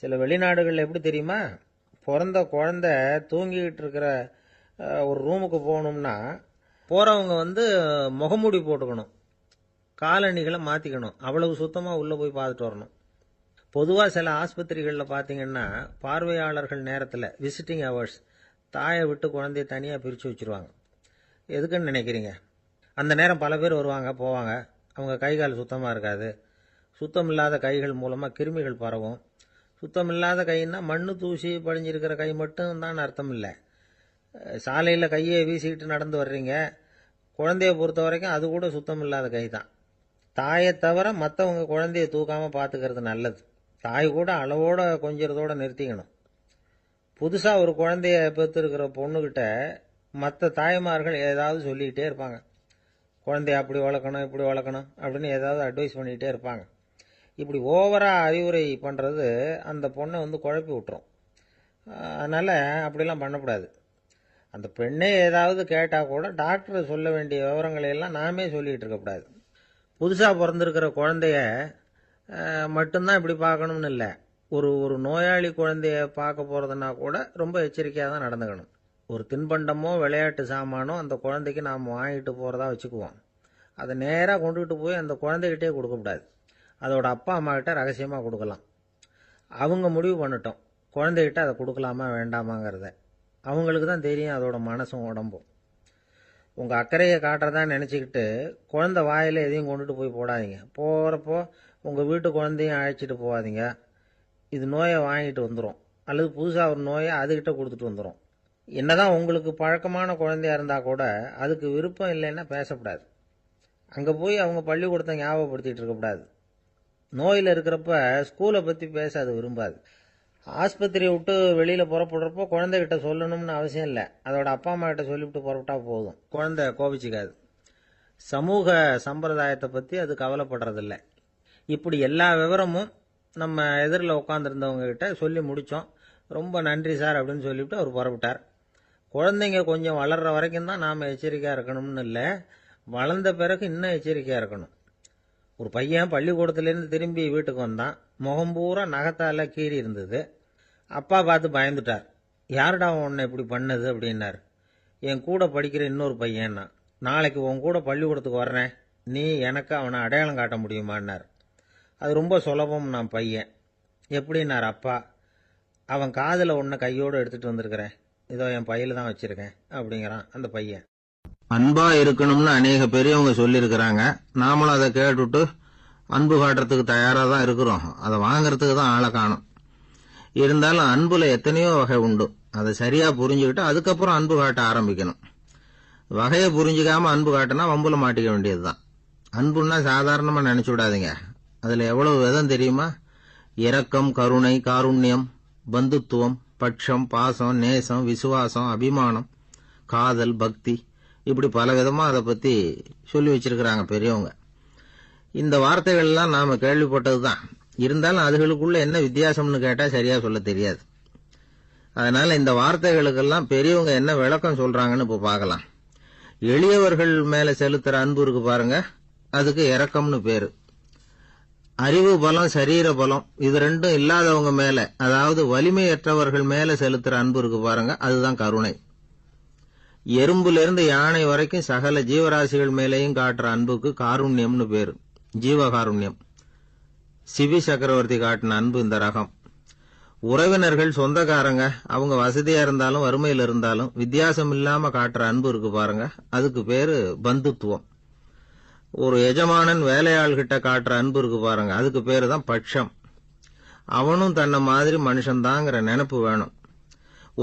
சில வெளிநாடுகளில் எப்படி தெரியுமா, பிறந்த குழந்தை தூங்கிக்கிட்டு இருக்கிற ஒரு ரூமுக்கு போகணும்னா போகிறவங்க வந்து முகமூடி போட்டுக்கணும், காலணிகளை மாற்றிக்கணும், அவ்வளவு சுத்தமாக உள்ளே போய் பார்த்துட்டு வரணும். பொதுவாக சில ஆஸ்பத்திரிகளில் பார்த்தீங்கன்னா பார்வையாளர்கள் நேரத்தில் விசிட்டிங் ஹவர்ஸ் தாயை விட்டு குழந்தைய தனியாக பிரித்து வச்சுருவாங்க. எதுக்குன்னு நினைக்கிறீங்க? அந்த நேரம் பல பேர் வருவாங்க போவாங்க, அவங்க கை கால் சுத்தமாக இருக்காது, சுத்தமில்லாத கைகள் மூலமாக கிருமிகள் பரவும். சுத்தமில்லாத கைன்னா மண்ணு தூசி படிஞ்சிருக்கிற கை மட்டும் தான் அர்த்தம் இல்லை. சாலையில் கையை வீசிக்கிட்டு நடந்து வர்றீங்க, குழந்தைய பொறுத்த வரைக்கும் அது கூட சுத்தமில்லாத கை தான். தாயை தவிர மற்றவங்க குழந்தைய தூக்காமல் பார்த்துக்கிறது நல்லது. தாய் கூட அளவோட கொஞ்சிறதோட நிறுத்திக்கணும். புதுசாக ஒரு குழந்தைய பெற்றிருக்கிற பொண்ணுக்கிட்ட மற்ற தாய்மார்கள் ஏதாவது சொல்லிக்கிட்டே இருப்பாங்க. குழந்தைய அப்படி வளர்க்கணும் இப்படி வளர்க்கணும் அப்படின்னு ஏதாவது அட்வைஸ் பண்ணிக்கிட்டே இருப்பாங்க. இப்படி ஓவராக அறிவுரை பண்ணுறது அந்த பொண்ணை குழப்பி விட்டுரும். அதனால் அப்படிலாம் பண்ணக்கூடாது. அந்த பெண்ணே ஏதாவது கேட்டால் கூட டாக்டர் சொல்ல வேண்டிய விவரங்களை எல்லாம் நாமே சொல்லிகிட்டு இருக்கக்கூடாது. புதுசாக பிறந்திருக்கிற குழந்தைய மட்டும்தான் இப்படி பார்க்கணும்னு இல்லை. ஒரு நோயாளி குழந்தைய பார்க்க போகிறதுனா கூட ரொம்ப எச்சரிக்கையாக தான் நடந்துக்கணும். ஒரு தின்பண்டமோ விளையாட்டு சாமானோ அந்த குழந்தைக்கு நாம் வாங்கிட்டு போகிறதா வச்சுக்குவோம். அதை நேராக கொண்டுகிட்டு போய் அந்த குழந்தைகிட்டே கொடுக்கக்கூடாது. அதோட அப்பா அம்மா கிட்ட ரகசியமாக கொடுக்கலாம். அவங்க முடிவு பண்ணட்டும் குழந்தைகிட்ட அதை கொடுக்கலாமா வேண்டாமாங்கிறத. அவங்களுக்கு தான் தெரியும் அதோட மனசும் உடம்பும். உங்கள் அக்கறையை காட்டுறதா நினச்சிக்கிட்டு குழந்தை வாயில் எதையும் கொண்டுட்டு போய் போடாதீங்க. போகிறப்போ உங்கள் வீட்டு குழந்தையும் அழைச்சிட்டு போகாதீங்க. இது நோயை வாங்கிட்டு வந்துடும், அல்லது புதுசாக ஒரு நோயை அதுகிட்ட கொடுத்துட்டு வந்துடும். என்னதான் உங்களுக்கு பழக்கமான குழந்தையா இருந்தால் கூட அதுக்கு விருப்பம் இல்லைன்னா பேசக்கூடாது. அங்கே போய் அவங்க பள்ளிக்கூடத்தை ஞாபகப்படுத்திகிட்டு இருக்கக்கூடாது. நோயில் இருக்கிறப்ப ஸ்கூலை பற்றி பேச அது விரும்பாது. ஆஸ்பத்திரியை விட்டு வெளியில் புறப்படுறப்போ குழந்தைகிட்ட சொல்லணும்னு அவசியம் இல்லை. அதோட அப்பா அம்மா கிட்ட சொல்லிவிட்டு புறப்பட்டா போதும். குழந்தை கோபிச்சிக்காது. சமூக சம்பிரதாயத்தை பற்றி அது கவலைப்படுறதில்ல. இப்படி எல்லா விவரமும் நம்ம எதிரில் உட்காந்துருந்தவங்க கிட்ட சொல்லி முடித்தோம். ரொம்ப நன்றி சார் அப்படின்னு சொல்லிவிட்டு அவர் புறப்பட்டார். குழந்தைங்க கொஞ்சம் வளர்கிற வரைக்கும் தான் நாம் எச்சரிக்கையாக இருக்கணும்னு இல்லை, வளர்ந்த பிறகு இன்னும் எச்சரிக்கையாக இருக்கணும். ஒரு பையன் பள்ளிக்கூடத்துலேருந்து திரும்பி வீட்டுக்கு வந்தான். முகம் பூரா நகத்தால் கீறி இருந்தது. அப்பா பார்த்து பயந்துட்டார். யாருடா உன்னை இப்படி பண்ணது அப்படின்னார். என் கூட படிக்கிற இன்னொரு பையன்னா. நாளைக்கு உன் கூட பள்ளிக்கூடத்துக்கு வர்றேன், நீ எனக்கு அவனை அடையாளம் காட்ட முடியுமான்னார். அது ரொம்ப சுலபம் நான் பையன். எப்படின்னார் அப்பா. அவன் காதில் ஒன்றை கையோடு எடுத்துகிட்டு வந்திருக்கிறேன், இதோ என் பையில தான் வச்சிருக்கேன் அப்படிங்கிறான் அந்த பையன். அன்பா இருக்கணும்னு அநேக பெரியவங்க சொல்லியிருக்கிறாங்க. நாமளும் அதை கேட்டுட்டு அன்பு காட்டுறதுக்கு தயாராக தான் இருக்கிறோம். அதை வாங்கறதுக்கு தான் ஆளை காணும். இருந்தாலும் அன்புல எத்தனையோ வகை உண்டு. அதை சரியா புரிஞ்சுக்கிட்டு அதுக்கப்புறம் அன்பு காட்ட ஆரம்பிக்கணும். வகையை புரிஞ்சுக்காம அன்பு காட்டினா வம்புல மாட்டிக்க வேண்டியது தான். அன்புன்னா சாதாரணமாக நினைச்சு விடாதீங்க. அதுல எவ்வளவு விதம் தெரியுமா? இரக்கம், கருணை, காருண்யம், பந்துத்துவம், பட்சம், பாசம், நேசம், விசுவாசம், அபிமானம், காதல், பக்தி, இப்படி பல விதமா அதை பத்தி சொல்லி வச்சிருக்கிறாங்க பெரியவங்க. இந்த வார்த்தைகள்லாம் நாம கேள்விப்பட்டது தான். இருந்தாலும் அதுகளுக்குள்ள என்ன வித்தியாசம்னு கேட்டா சரியா சொல்ல தெரியாது. அதனால இந்த வார்த்தைகளுக்கெல்லாம் பெரியவங்க என்ன விளக்கம் சொல்றாங்கன்னு இப்ப பார்க்கலாம். எளியவர்கள் மேல செலுத்துற அன்பு இருக்கு பாருங்க, அதுக்கு இரக்கம்னு பேரு. அறிவு பலம், சரீர பலம், இது ரெண்டும் இல்லாதவங்க மேல, அதாவது வலிமையற்றவர்கள் மேல செலுத்துற அன்பு இருக்கு பாருங்க, அதுதான் கருணை. எறும்புல இருந்து யானை வரைக்கும் சகல ஜீவராசிகள் மேலேயும் காட்டுற அன்புக்கு காருண்யம்னு பேரு, ஜீவகாருண்யம். சிவி சக்கரவர்த்தி காட்டின அன்பு இந்த ரகம். உறவினர்கள், சொந்தக்காரங்க, அவங்க வசதியா இருந்தாலும் வறுமையில் இருந்தாலும் வித்தியாசம் இல்லாம காட்டுற அன்பு இருக்கு பாருங்க, அதுக்கு பேரு பந்துத்துவம். ஒரு எஜமானன் வேலையாள்கிட்ட காட்டுற அன்பு இருக்கு பாருங்க, அதுக்கு பேரு தான் பட்சம். அவனும் தன்னை மாதிரி மனுஷன்தாங்கிற நினைப்பு வேணும்.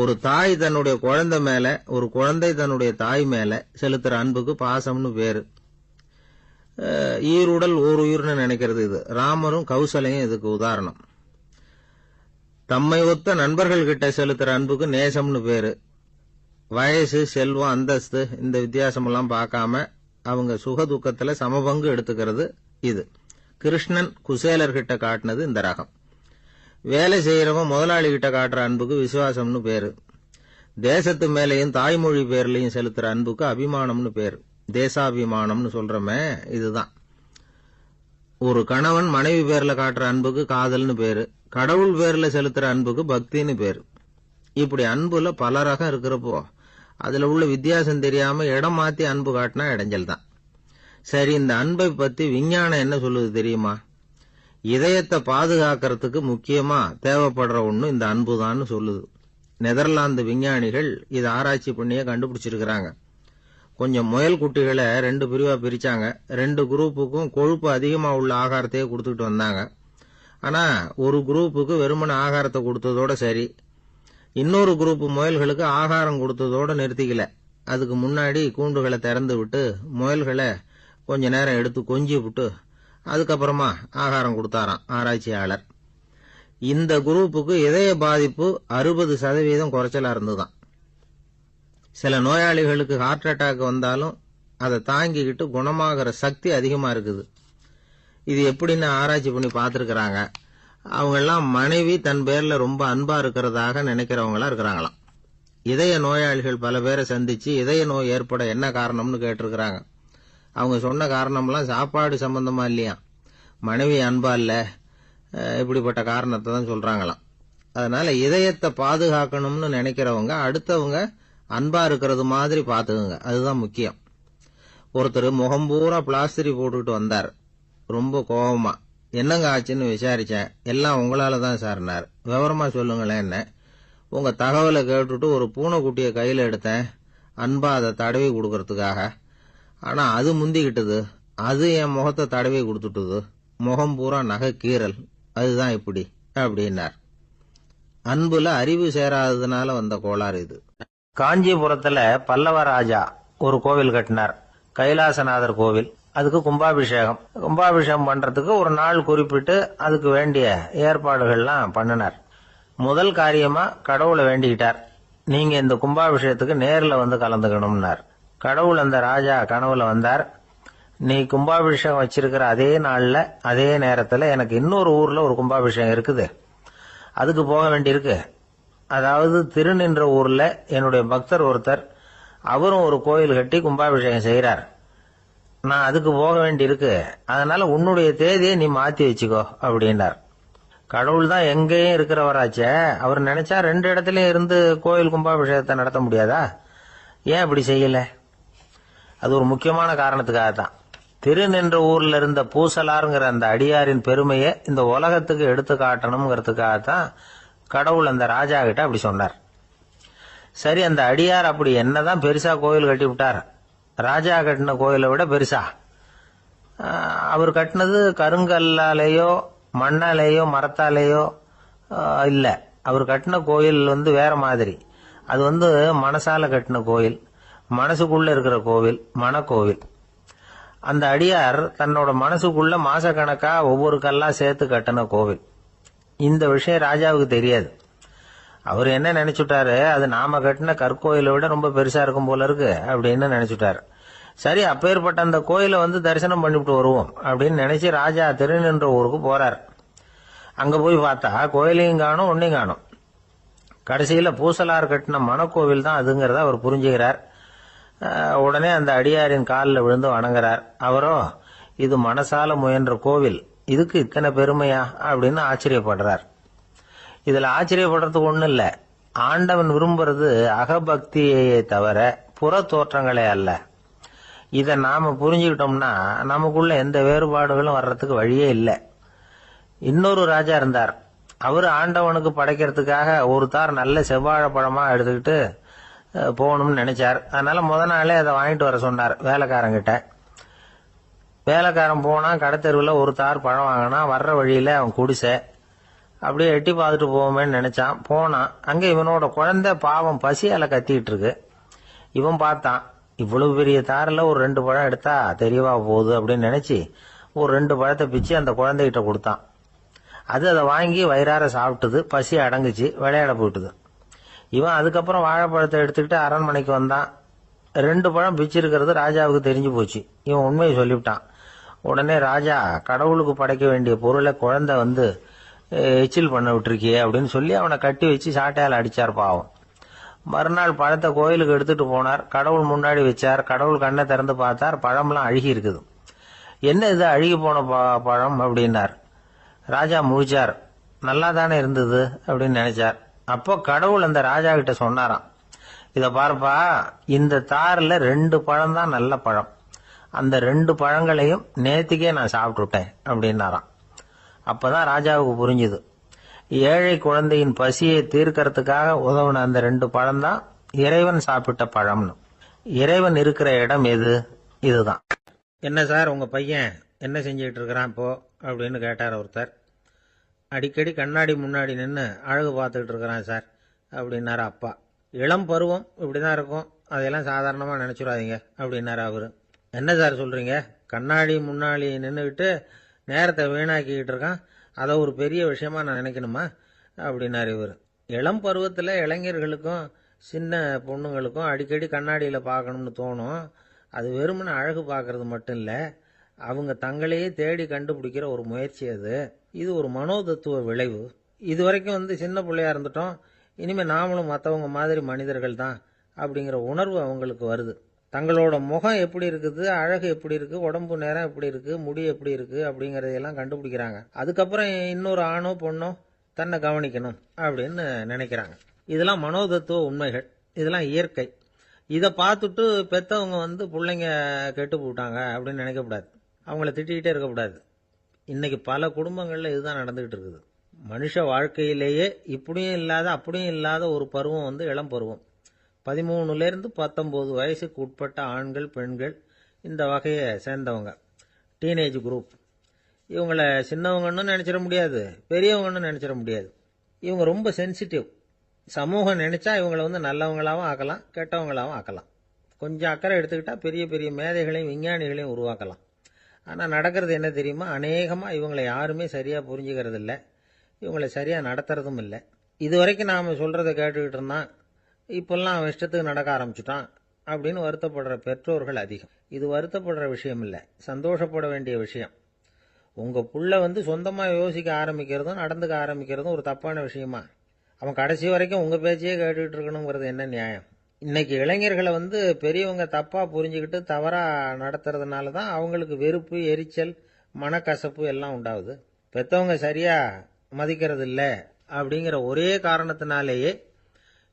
ஒரு தாய் தன்னுடைய குழந்தை மேல, ஒரு குழந்தை தன்னுடைய தாய் மேல செலுத்துற அன்புக்கு பாசம்னு பேரு. ஈருடல் ஓர் உயிர்னு நினைக்கிறது இது. ராமரும் கௌசலையும் இதுக்கு உதாரணம். தம்மை ஒத்த நண்பர்கள் கிட்ட செலுத்துற அன்புக்கு நேசம்னு பேரு. வயசு, செல்வம், அந்தஸ்து இந்த வித்தியாசமெல்லாம் பார்க்காம அவங்க சுக துக்கத்துல சமபங்கு எடுத்துக்கிறது இது. கிருஷ்ணன் குசேலர்கிட்ட காட்டினது இந்த ரகம். வேலை செய்யறவன் முதலாளி கிட்ட காட்டுற அன்புக்கு விசுவாசம்னு பேரு. தேசத்து மேலையும் தாய்மொழி பேர்லையும் செலுத்துற அன்புக்கு அபிமானம்னு பேரு. தேசாபிமானம்னு சொல்றமே இதுதான். ஒரு கணவன் மனைவி பேர்ல காட்டுற அன்புக்கு காதல்னு பேரு. கடவுள் பேர்ல செலுத்துற அன்புக்கு பக்தின்னு பேரு. இப்படி அன்புல பல ரகம் இருக்கிறப்போ அதுல உள்ள வித்தியாசம் தெரியாம இடம் மாத்தி அன்பு காட்டினா இடைஞ்சல் தான். சரி, இந்த அன்பை பத்தி விஞ்ஞானம் என்ன சொல்லுது தெரியுமா? இதயத்தை பாதுகாக்கிறதுக்கு முக்கியமா தேவைப்படுற ஒண்ணு இந்த அன்புதான்னு சொல்லுது. நெதர்லாந்து விஞ்ஞானிகள் இதை ஆராய்ச்சி பண்ணியே கண்டுபிடிச்சிருக்கிறாங்க. கொஞ்சம் முயல் குட்டிகளை 2 பிரிவா பிரிச்சாங்க. 2 குரூப்புக்கும் கொழுப்பு அதிகமா உள்ள ஆகாரத்தையே கொடுத்துட்டு வந்தாங்க. ஆனா ஒரு குரூப்புக்கு வெறுமன ஆகாரத்தை கொடுத்ததோட சரி, இன்னொரு குரூப் முயல்களுக்கு ஆகாரம் கொடுத்ததோட நிறுத்திக்கல. அதுக்கு முன்னாடி கூண்டுகளை திறந்து விட்டு முயல்களை கொஞ்ச நேரம் எடுத்து கொஞ்சி விட்டு அதுக்கப்புறமா ஆகாரம் கொடுத்தாராம் ஆராய்ச்சியாளர். இந்த குரூப்புக்கு இதய பாதிப்பு 60% குறைச்சலா இருந்துதான். சில நோயாளிகளுக்கு ஹார்ட் அட்டாக் வந்தாலும் அதை தாங்கிக்கிட்டு குணமாகிற சக்தி அதிகமா இருக்குது. இது எப்படின்னு ஆராய்ச்சி பண்ணி பார்த்திருக்கிறாங்க. அவங்கெல்லாம் மனைவி தன் பேர்ல ரொம்ப அன்பா இருக்கிறதாக நினைக்கிறவங்களா இருக்கிறாங்களாம். இதய நோயாளிகள் பல பேரை சந்திச்சு இதய நோய் ஏற்பட என்ன காரணம்னு கேட்டிருக்கிறாங்க. அவங்க சொன்ன காரணம்லாம் சாப்பாடு சம்பந்தமா இல்லையா, மனைவி அன்பா இல்ல, இப்படிப்பட்ட காரணத்தை தான் சொல்றாங்களாம். அதனால இதயத்தை பாதுகாக்கணும்னு நினைக்கிறவங்க அடுத்தவங்க அன்பா இருக்கிறது மாதிரி பாத்துக்குங்க, அதுதான் முக்கியம். ஒருத்தர் முகம் பூரா பிளாஸ்டரி போட்டுக்கிட்டு வந்தார். ரொம்ப கோபமா, என்னங்க ஆச்சுன்னு விசாரிச்சேன். எல்லாம் உங்களால தான் சார்னார். விவரமா சொல்லுங்களேன். என்ன உங்க தகவலை கேட்டுட்டு ஒரு பூனைக்குட்டியை கையில எடுத்தேன், அன்பா அதை தடவி கொடுக்கறதுக்காக. ஆனா அது முந்திக்கிட்டது, அது என் முகத்தை தடவி கொடுத்துட்டுது. முகம் பூரா நகை கீறல், அதுதான் இப்படி அப்படின்னார். அன்புல அறிவு சேராததுனால வந்த கோளாறு இது. காஞ்சிபுரத்துல பல்லவ ராஜா ஒரு கோவில் கட்டினார், கைலாசநாதர் கோவில். அதுக்கு கும்பாபிஷேகம் பண்றதுக்கு ஒரு நாள் குறிப்பிட்டு அதுக்கு வேண்டிய ஏற்பாடுகள்லாம் பண்ணினார். முதல் காரியமா கடவுளை வேண்டிக்கிட்டார், நீங்க இந்த கும்பாபிஷேகத்துக்கு நேர்ல வந்து கலந்துக்கணும்னார். கடவுள் அந்த ராஜா கனவுல வந்தார். நீ கும்பாபிஷேகம் வச்சிருக்கிற அதே நாள்ல அதே நேரத்துல எனக்கு இன்னொரு ஊர்ல ஒரு கும்பாபிஷேகம் இருக்குது, அதுக்கு போக வேண்டியிருக்கு. அதாவது திருநின்ற ஊர்ல என்னுடைய பக்தர் ஒருத்தர், அவரும் ஒரு கோயில் கட்டி கும்பாபிஷேகம் செய்யறார். நான் அதுக்கு போக வேண்டியிருக்கு, அதனால உன்னுடைய தேதியை நீ மாத்தி வச்சுக்கோ அப்படின்னார். கடவுள் தான் எங்கேயும் இருக்கிறவராச்சே, அவர் நினைச்சா 2 இடத்துலயும் இருந்து கோயில் கும்பாபிஷேகத்தை நடத்த முடியாதா? ஏன் இப்படி செய்யல? அது ஒரு முக்கியமான காரணத்துக்காக தான். திருநின்ற ஊர்ல இருந்த பூசலாருங்கிற அந்த அடியாரின் பெருமையை இந்த உலகத்துக்கு எடுத்து காட்டணுங்கிறதுக்காகத்தான் கடவுள் அந்த ராஜா கிட்ட அப்படி சொன்னார். சரி, அந்த அடியார் அப்படி என்னதான் பெருசா கோயில் கட்டி விட்டார்? ராஜா கட்டின கோயிலை விட பெருசா? அவர் கட்டினது கருங்கல்லாலேயோ மண்ணாலேயோ மரத்தாலேயோ இல்ல. அவர் கட்டின கோயில் வேற மாதிரி. அது மனசால கட்டின கோயில், மனசுக்குள்ள இருக்கிற கோவில், மனக்கோவில். அந்த அடியார் தன்னோட மனசுக்குள்ள மாசக்கணக்கா ஒவ்வொரு கல்லா சேர்த்து கட்டின கோவில். இந்த விஷயம் ராஜாவுக்கு தெரியாது. அவர் என்ன நினைச்சுட்டாரு, அது நாம கட்டின கற்கோயிலை விட ரொம்ப பெருசா இருக்கும் போல இருக்கு அப்படின்னு நினைச்சுட்டாரு. சரி, அப்பேற்பட்ட அந்த கோயிலை தரிசனம் பண்ணிவிட்டு வருவோம் அப்படின்னு நினைச்சு ராஜா திருநின்ற ஊருக்கு போறார். அங்க போய் பார்த்தா கோயிலையும் காணும், ஒன்னையும் காணும். கடைசியில பூசலார் கட்டின மனக்கோவில் தான் அதுங்கிறத அவர் புரிஞ்சுக்கிறார். உடனே அந்த அடியாரின் காலில் விழுந்து வணங்குறார். அவரோ, இது மனசால முயன்ற கோவில், இதுக்கு இத்தனை பெருமையா அப்படின்னு ஆச்சரியப்படுறார். இதுல ஆச்சரியப்படுறதுக்கு ஒண்ணும் இல்ல. ஆண்டவன் விரும்புறது அகபக்தியை தவிர புற தோற்றங்களே அல்ல. இத நாம புரிஞ்சுக்கிட்டோம்னா நமக்குள்ள எந்த வேறுபாடுகளும் வர்றதுக்கு வழியே இல்லை. இன்னொரு ராஜா இருந்தார். அவரு ஆண்டவனுக்கு படைக்கிறதுக்காக ஒரு தார் நல்ல செவ்வாழைப்பழமா எடுத்துக்கிட்டு போகணும்னு நினைச்சார். அதனால முத நாளே அதை வாங்கிட்டு வர சொன்னார் வேலைக்காரங்கிட்ட. வேலைக்காரன் போனா கடைத்தெருவில் ஒரு தார் பழம் வாங்கினா. வர்ற வழியில அவன் குடிசை, அப்படியே எட்டி பார்த்துட்டு போவோமேன்னு நினைச்சான். போனான். அங்க இவனோட குழந்தை பாவம் பசியால கத்திட்டு இருக்கு. இவன் பார்த்தான், இவ்வளவு பெரிய தாரில் ஒரு 2 பழம் எடுத்தா தெரியவா போகுது அப்படின்னு நினைச்சு ஒரு 2 பழத்தை பிச்சு அந்த குழந்தைகிட்ட கொடுத்தான். அது அதை வாங்கி வயிறார சாப்பிட்டுது, பசி அடங்குச்சு, விளையாட போயிட்டுது. இவன் அதுக்கப்புறம் வாழைப்பழத்தை எடுத்துக்கிட்டு அரண்மனைக்கு வந்தான். 2 பழம் பிச்சிருக்கிறது ராஜாவுக்கு தெரிஞ்சு போச்சு. இவன் உண்மையை சொல்லிவிட்டான். உடனே ராஜா, கடவுளுக்கு படைக்க வேண்டிய பொருளை குழந்தை எச்சில் பண்ண விட்டுருக்கியே அப்படின்னு சொல்லி அவனை கட்டி வச்சு சாட்டையால் அடிச்சார் பாவம். மறுநாள் பழத்தை கோயிலுக்கு எடுத்துட்டு போனார். கடவுள் முன்னாடி வச்சார். கடவுள் கண்ணை திறந்து பார்த்தார், பழம்லாம் அழுகி இருக்குது. என்ன இது அழுகி போன பழம் அப்படின்னார். ராஜா முழிச்சார். நல்லா தானே இருந்தது அப்படின்னு நினைச்சார். அப்போ கடவுள் அந்த ராஜா கிட்ட சொன்னாராம், இத பாருப்பா, இந்த தாரில் 2 பழம் தான் நல்ல பழம், அந்த 2 பழங்களையும் நேத்திக்கே நான் சாப்பிட்டுட்டேன் அப்படின்னாராம். அப்பதான் ராஜாவுக்கு புரிஞ்சுது, ஏழை குழந்தையின் பசியை தீர்க்கறதுக்காக உதவுன அந்த 2 பழம் தான் இறைவன் சாப்பிட்ட பழம்னு. இறைவன் இருக்கிற இடம் எது? இதுதான். என்ன சார் உங்க பையன் என்ன செஞ்சுட்டு இருக்கிறான் இப்போ அப்படின்னு கேட்டார் ஒருத்தர். அடிக்கடி கண்ணாடி முன்னாடி நின்று அழகு பார்த்துக்கிட்டு இருக்கிறான் சார் அப்படின்னாரு அப்பா. இளம் பருவம் இப்படிதான் இருக்கும், அதையெல்லாம் சாதாரணமாக நினைச்சுடாதீங்க அப்படின்னாரு அவரு. என்ன சார் சொல்றீங்க, கண்ணாடி முன்னாடி நின்றுக்கிட்டு நேரத்தை வீணாக்கிக்கிட்டு இருக்கான், அதை ஒரு பெரிய விஷயமா நான் நினைக்கணுமா அப்படின்னாரு இவர். இளம் பருவத்தில் இளைஞர்களுக்கும் சின்ன பொண்ணுங்களுக்கும் அடிக்கடி கண்ணாடியில் பார்க்கணும்னு தோணும். அது வெறுமனே அழகு பார்க்கறது மட்டும் இல்லை, அவங்க தங்களையே தேடி கண்டுபிடிக்கிற ஒரு முயற்சி அது. இது ஒரு மனோதத்துவ விளைவு. இது வரைக்கும் சின்ன பிள்ளையா இருந்துட்டோம், இனிமேல் நாமளும் மற்றவங்க மாதிரி மனிதர்கள் தான் அப்படிங்கிற உணர்வு அவங்களுக்கு வருது. தங்களோட முகம் எப்படி இருக்குது, அழகு எப்படி இருக்குது, உடம்பு நேரம் எப்படி இருக்குது, முடி எப்படி இருக்குது அப்படிங்கிறதையெல்லாம் கண்டுபிடிக்கிறாங்க. அதுக்கப்புறம் இன்னொரு ஆணோ பொண்ணோ தன்னை கவனிக்கணும் அப்படின்னு நினைக்கிறாங்க. இதெல்லாம் மனோதத்துவ உண்மைகள், இதெல்லாம் இயற்கை. இதை பார்த்துட்டு பெற்றவங்க பிள்ளைங்க கெட்டு போட்டாங்க அப்படின்னு நினைக்கக்கூடாது, அவங்கள திட்டிக்கிட்டே இருக்கக்கூடாது. இன்னைக்கு பல குடும்பங்களில் இதுதான் நடந்துகிட்டு இருக்குது. மனுஷ வாழ்க்கையிலேயே இப்படியும் இல்லாத அப்படியும் இல்லாத ஒரு பருவம் இளம் பருவம். 13லேருந்து 19 வயசுக்கு உட்பட்ட ஆண்கள் பெண்கள் இந்த வகையை சேர்ந்தவங்க, டீனேஜ் குரூப். இவங்கள சின்னவங்கன்னு நினைச்சிட முடியாது, பெரியவங்கன்னு நினைச்சிட முடியாது. இவங்க ரொம்ப சென்சிட்டிவ். சமூகம் நினைச்சா இவங்களை நல்லவங்களாகவும் ஆக்கலாம், கெட்டவங்களாகவும் ஆக்கலாம். கொஞ்சம் அக்கறை எடுத்துக்கிட்டா பெரிய பெரிய மேதைகளையும் விஞ்ஞானிகளையும் உருவாக்கலாம். ஆனால் நடக்கிறது என்ன தெரியுமா, அநேகமாக இவங்களை யாருமே சரியாக புரிஞ்சுக்கிறது இல்லை, இவங்களை சரியாக நடத்துறதும் இல்லை. இது வரைக்கும் நாம் சொல்கிறத கேட்டுக்கிட்டு இருந்தான், இப்பெல்லாம் அவன் இஷ்டத்துக்கு நடக்க ஆரம்பிச்சுட்டான் அப்படின்னு வருத்தப்படுற பெற்றோர்கள் அதிகம். இது வருத்தப்படுற விஷயம் இல்லை, சந்தோஷப்பட வேண்டிய விஷயம். உங்கள் புள்ள சொந்தமாக யோசிக்க ஆரம்பிக்கிறதும் நடந்துக்க ஆரம்பிக்கிறதும் ஒரு தப்பான விஷயமா? அவன் கடைசி வரைக்கும் உங்கள் பேச்சையே கேட்டுக்கிட்டு இருக்கணுங்கிறது என்ன நியாயம்? இன்னைக்கு இளைஞர்களை பெரியவங்க தப்பாக புரிஞ்சுக்கிட்டு தவறாக நடத்துறதுனால தான் அவங்களுக்கு வெறுப்பு, எரிச்சல், மனக்கசப்பு எல்லாம் உண்டாகுது. பெற்றவங்க சரியாக மதிக்கிறது இல்லை அப்படிங்கிற ஒரே காரணத்தினாலேயே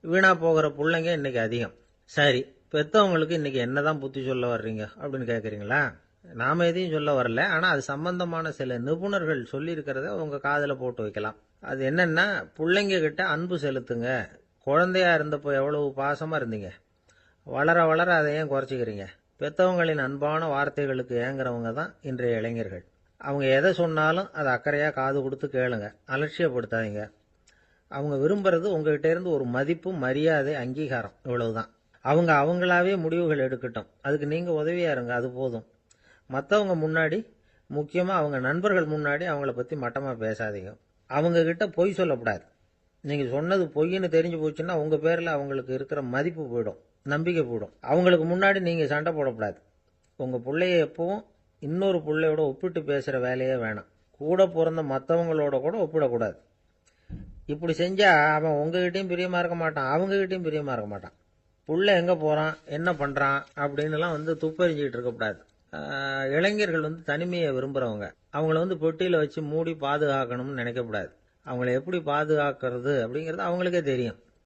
வீணா போகிற பிள்ளைங்க இன்னைக்கு அதிகம். சரி, பெற்றவங்களுக்கு இன்னைக்கு என்னதான் புத்தி சொல்ல வர்றீங்க அப்படின்னு கேட்குறீங்களா? நாம எதையும் சொல்ல வரல, ஆனால் அது சம்பந்தமான சில நிபுணர்கள் சொல்லியிருக்கிறத உங்க காதில் போட்டு வைக்கலாம். அது என்னன்னா, பிள்ளைங்க கிட்ட அன்பு செலுத்துங்க. குழந்தையா இருந்தப்போ எவ்வளவு பாசமா இருந்தீங்க, வளர வளர அதை ஏன் குறைச்சிக்கிறீங்க? பெற்றவங்களின் அன்பான வார்த்தைகளுக்கு ஏங்குறவங்க தான் இன்றைய இளைஞர்கள். அவங்க எதை சொன்னாலும் அதை அக்கறையா காது கொடுத்து கேளுங்க, அலட்சியப்படுத்தாதீங்க. அவங்க விரும்புறது உங்ககிட்ட இருந்து ஒரு மதிப்பு, மரியாதை, அங்கீகாரம், இவ்வளவுதான். அவங்க அவங்களாவே முடிவுகள் எடுக்கட்டும், அதுக்கு நீங்க உதவியா இருங்க, அது போதும். மற்றவங்க முன்னாடி, முக்கியமா அவங்க நண்பர்கள் முன்னாடி அவங்கள பத்தி மட்டமா பேசாதீங்க. அவங்க கிட்ட பொய் சொல்லக்கூடாது. நீங்க சொன்னது பொய்ன்னு தெரிஞ்சு போச்சுன்னா உங்க பேர்ல அவங்களுக்கு இருக்கிற மதிப்பு போயிடும், நம்பிக்கை போயிடும். அவங்களுக்கு முன்னாடி நீங்க சண்டை போடக்கூடாது. உங்க பிள்ளைய எப்பவும் இன்னொரு பிள்ளையோட ஒப்பிட்டு பேசுற வேலையே வேணாம். கூட பிறந்த மற்றவங்களோட கூட ஒப்பிடக்கூடாது. இப்படி செஞ்சா அவன் உங்ககிட்டயும் பிரியமா இருக்க மாட்டான், அவங்ககிட்டயும் பிரியமா இருக்க மாட்டான். புள்ள எங்க போறான், என்ன பண்றான் அப்படின்னுலாம் துப்பறிஞ்சிக்கிட்டு இருக்கக்கூடாது. இளைஞர்கள் தனிமையை விரும்புறவங்க. அவங்கள பெட்டியில வச்சு மூடி பாதுகாக்கணும்னு நினைக்கக்கூடாது. அவங்கள எப்படி பாதுகாக்கிறது அப்படிங்கிறது அவங்களுக்கே தெரியும்.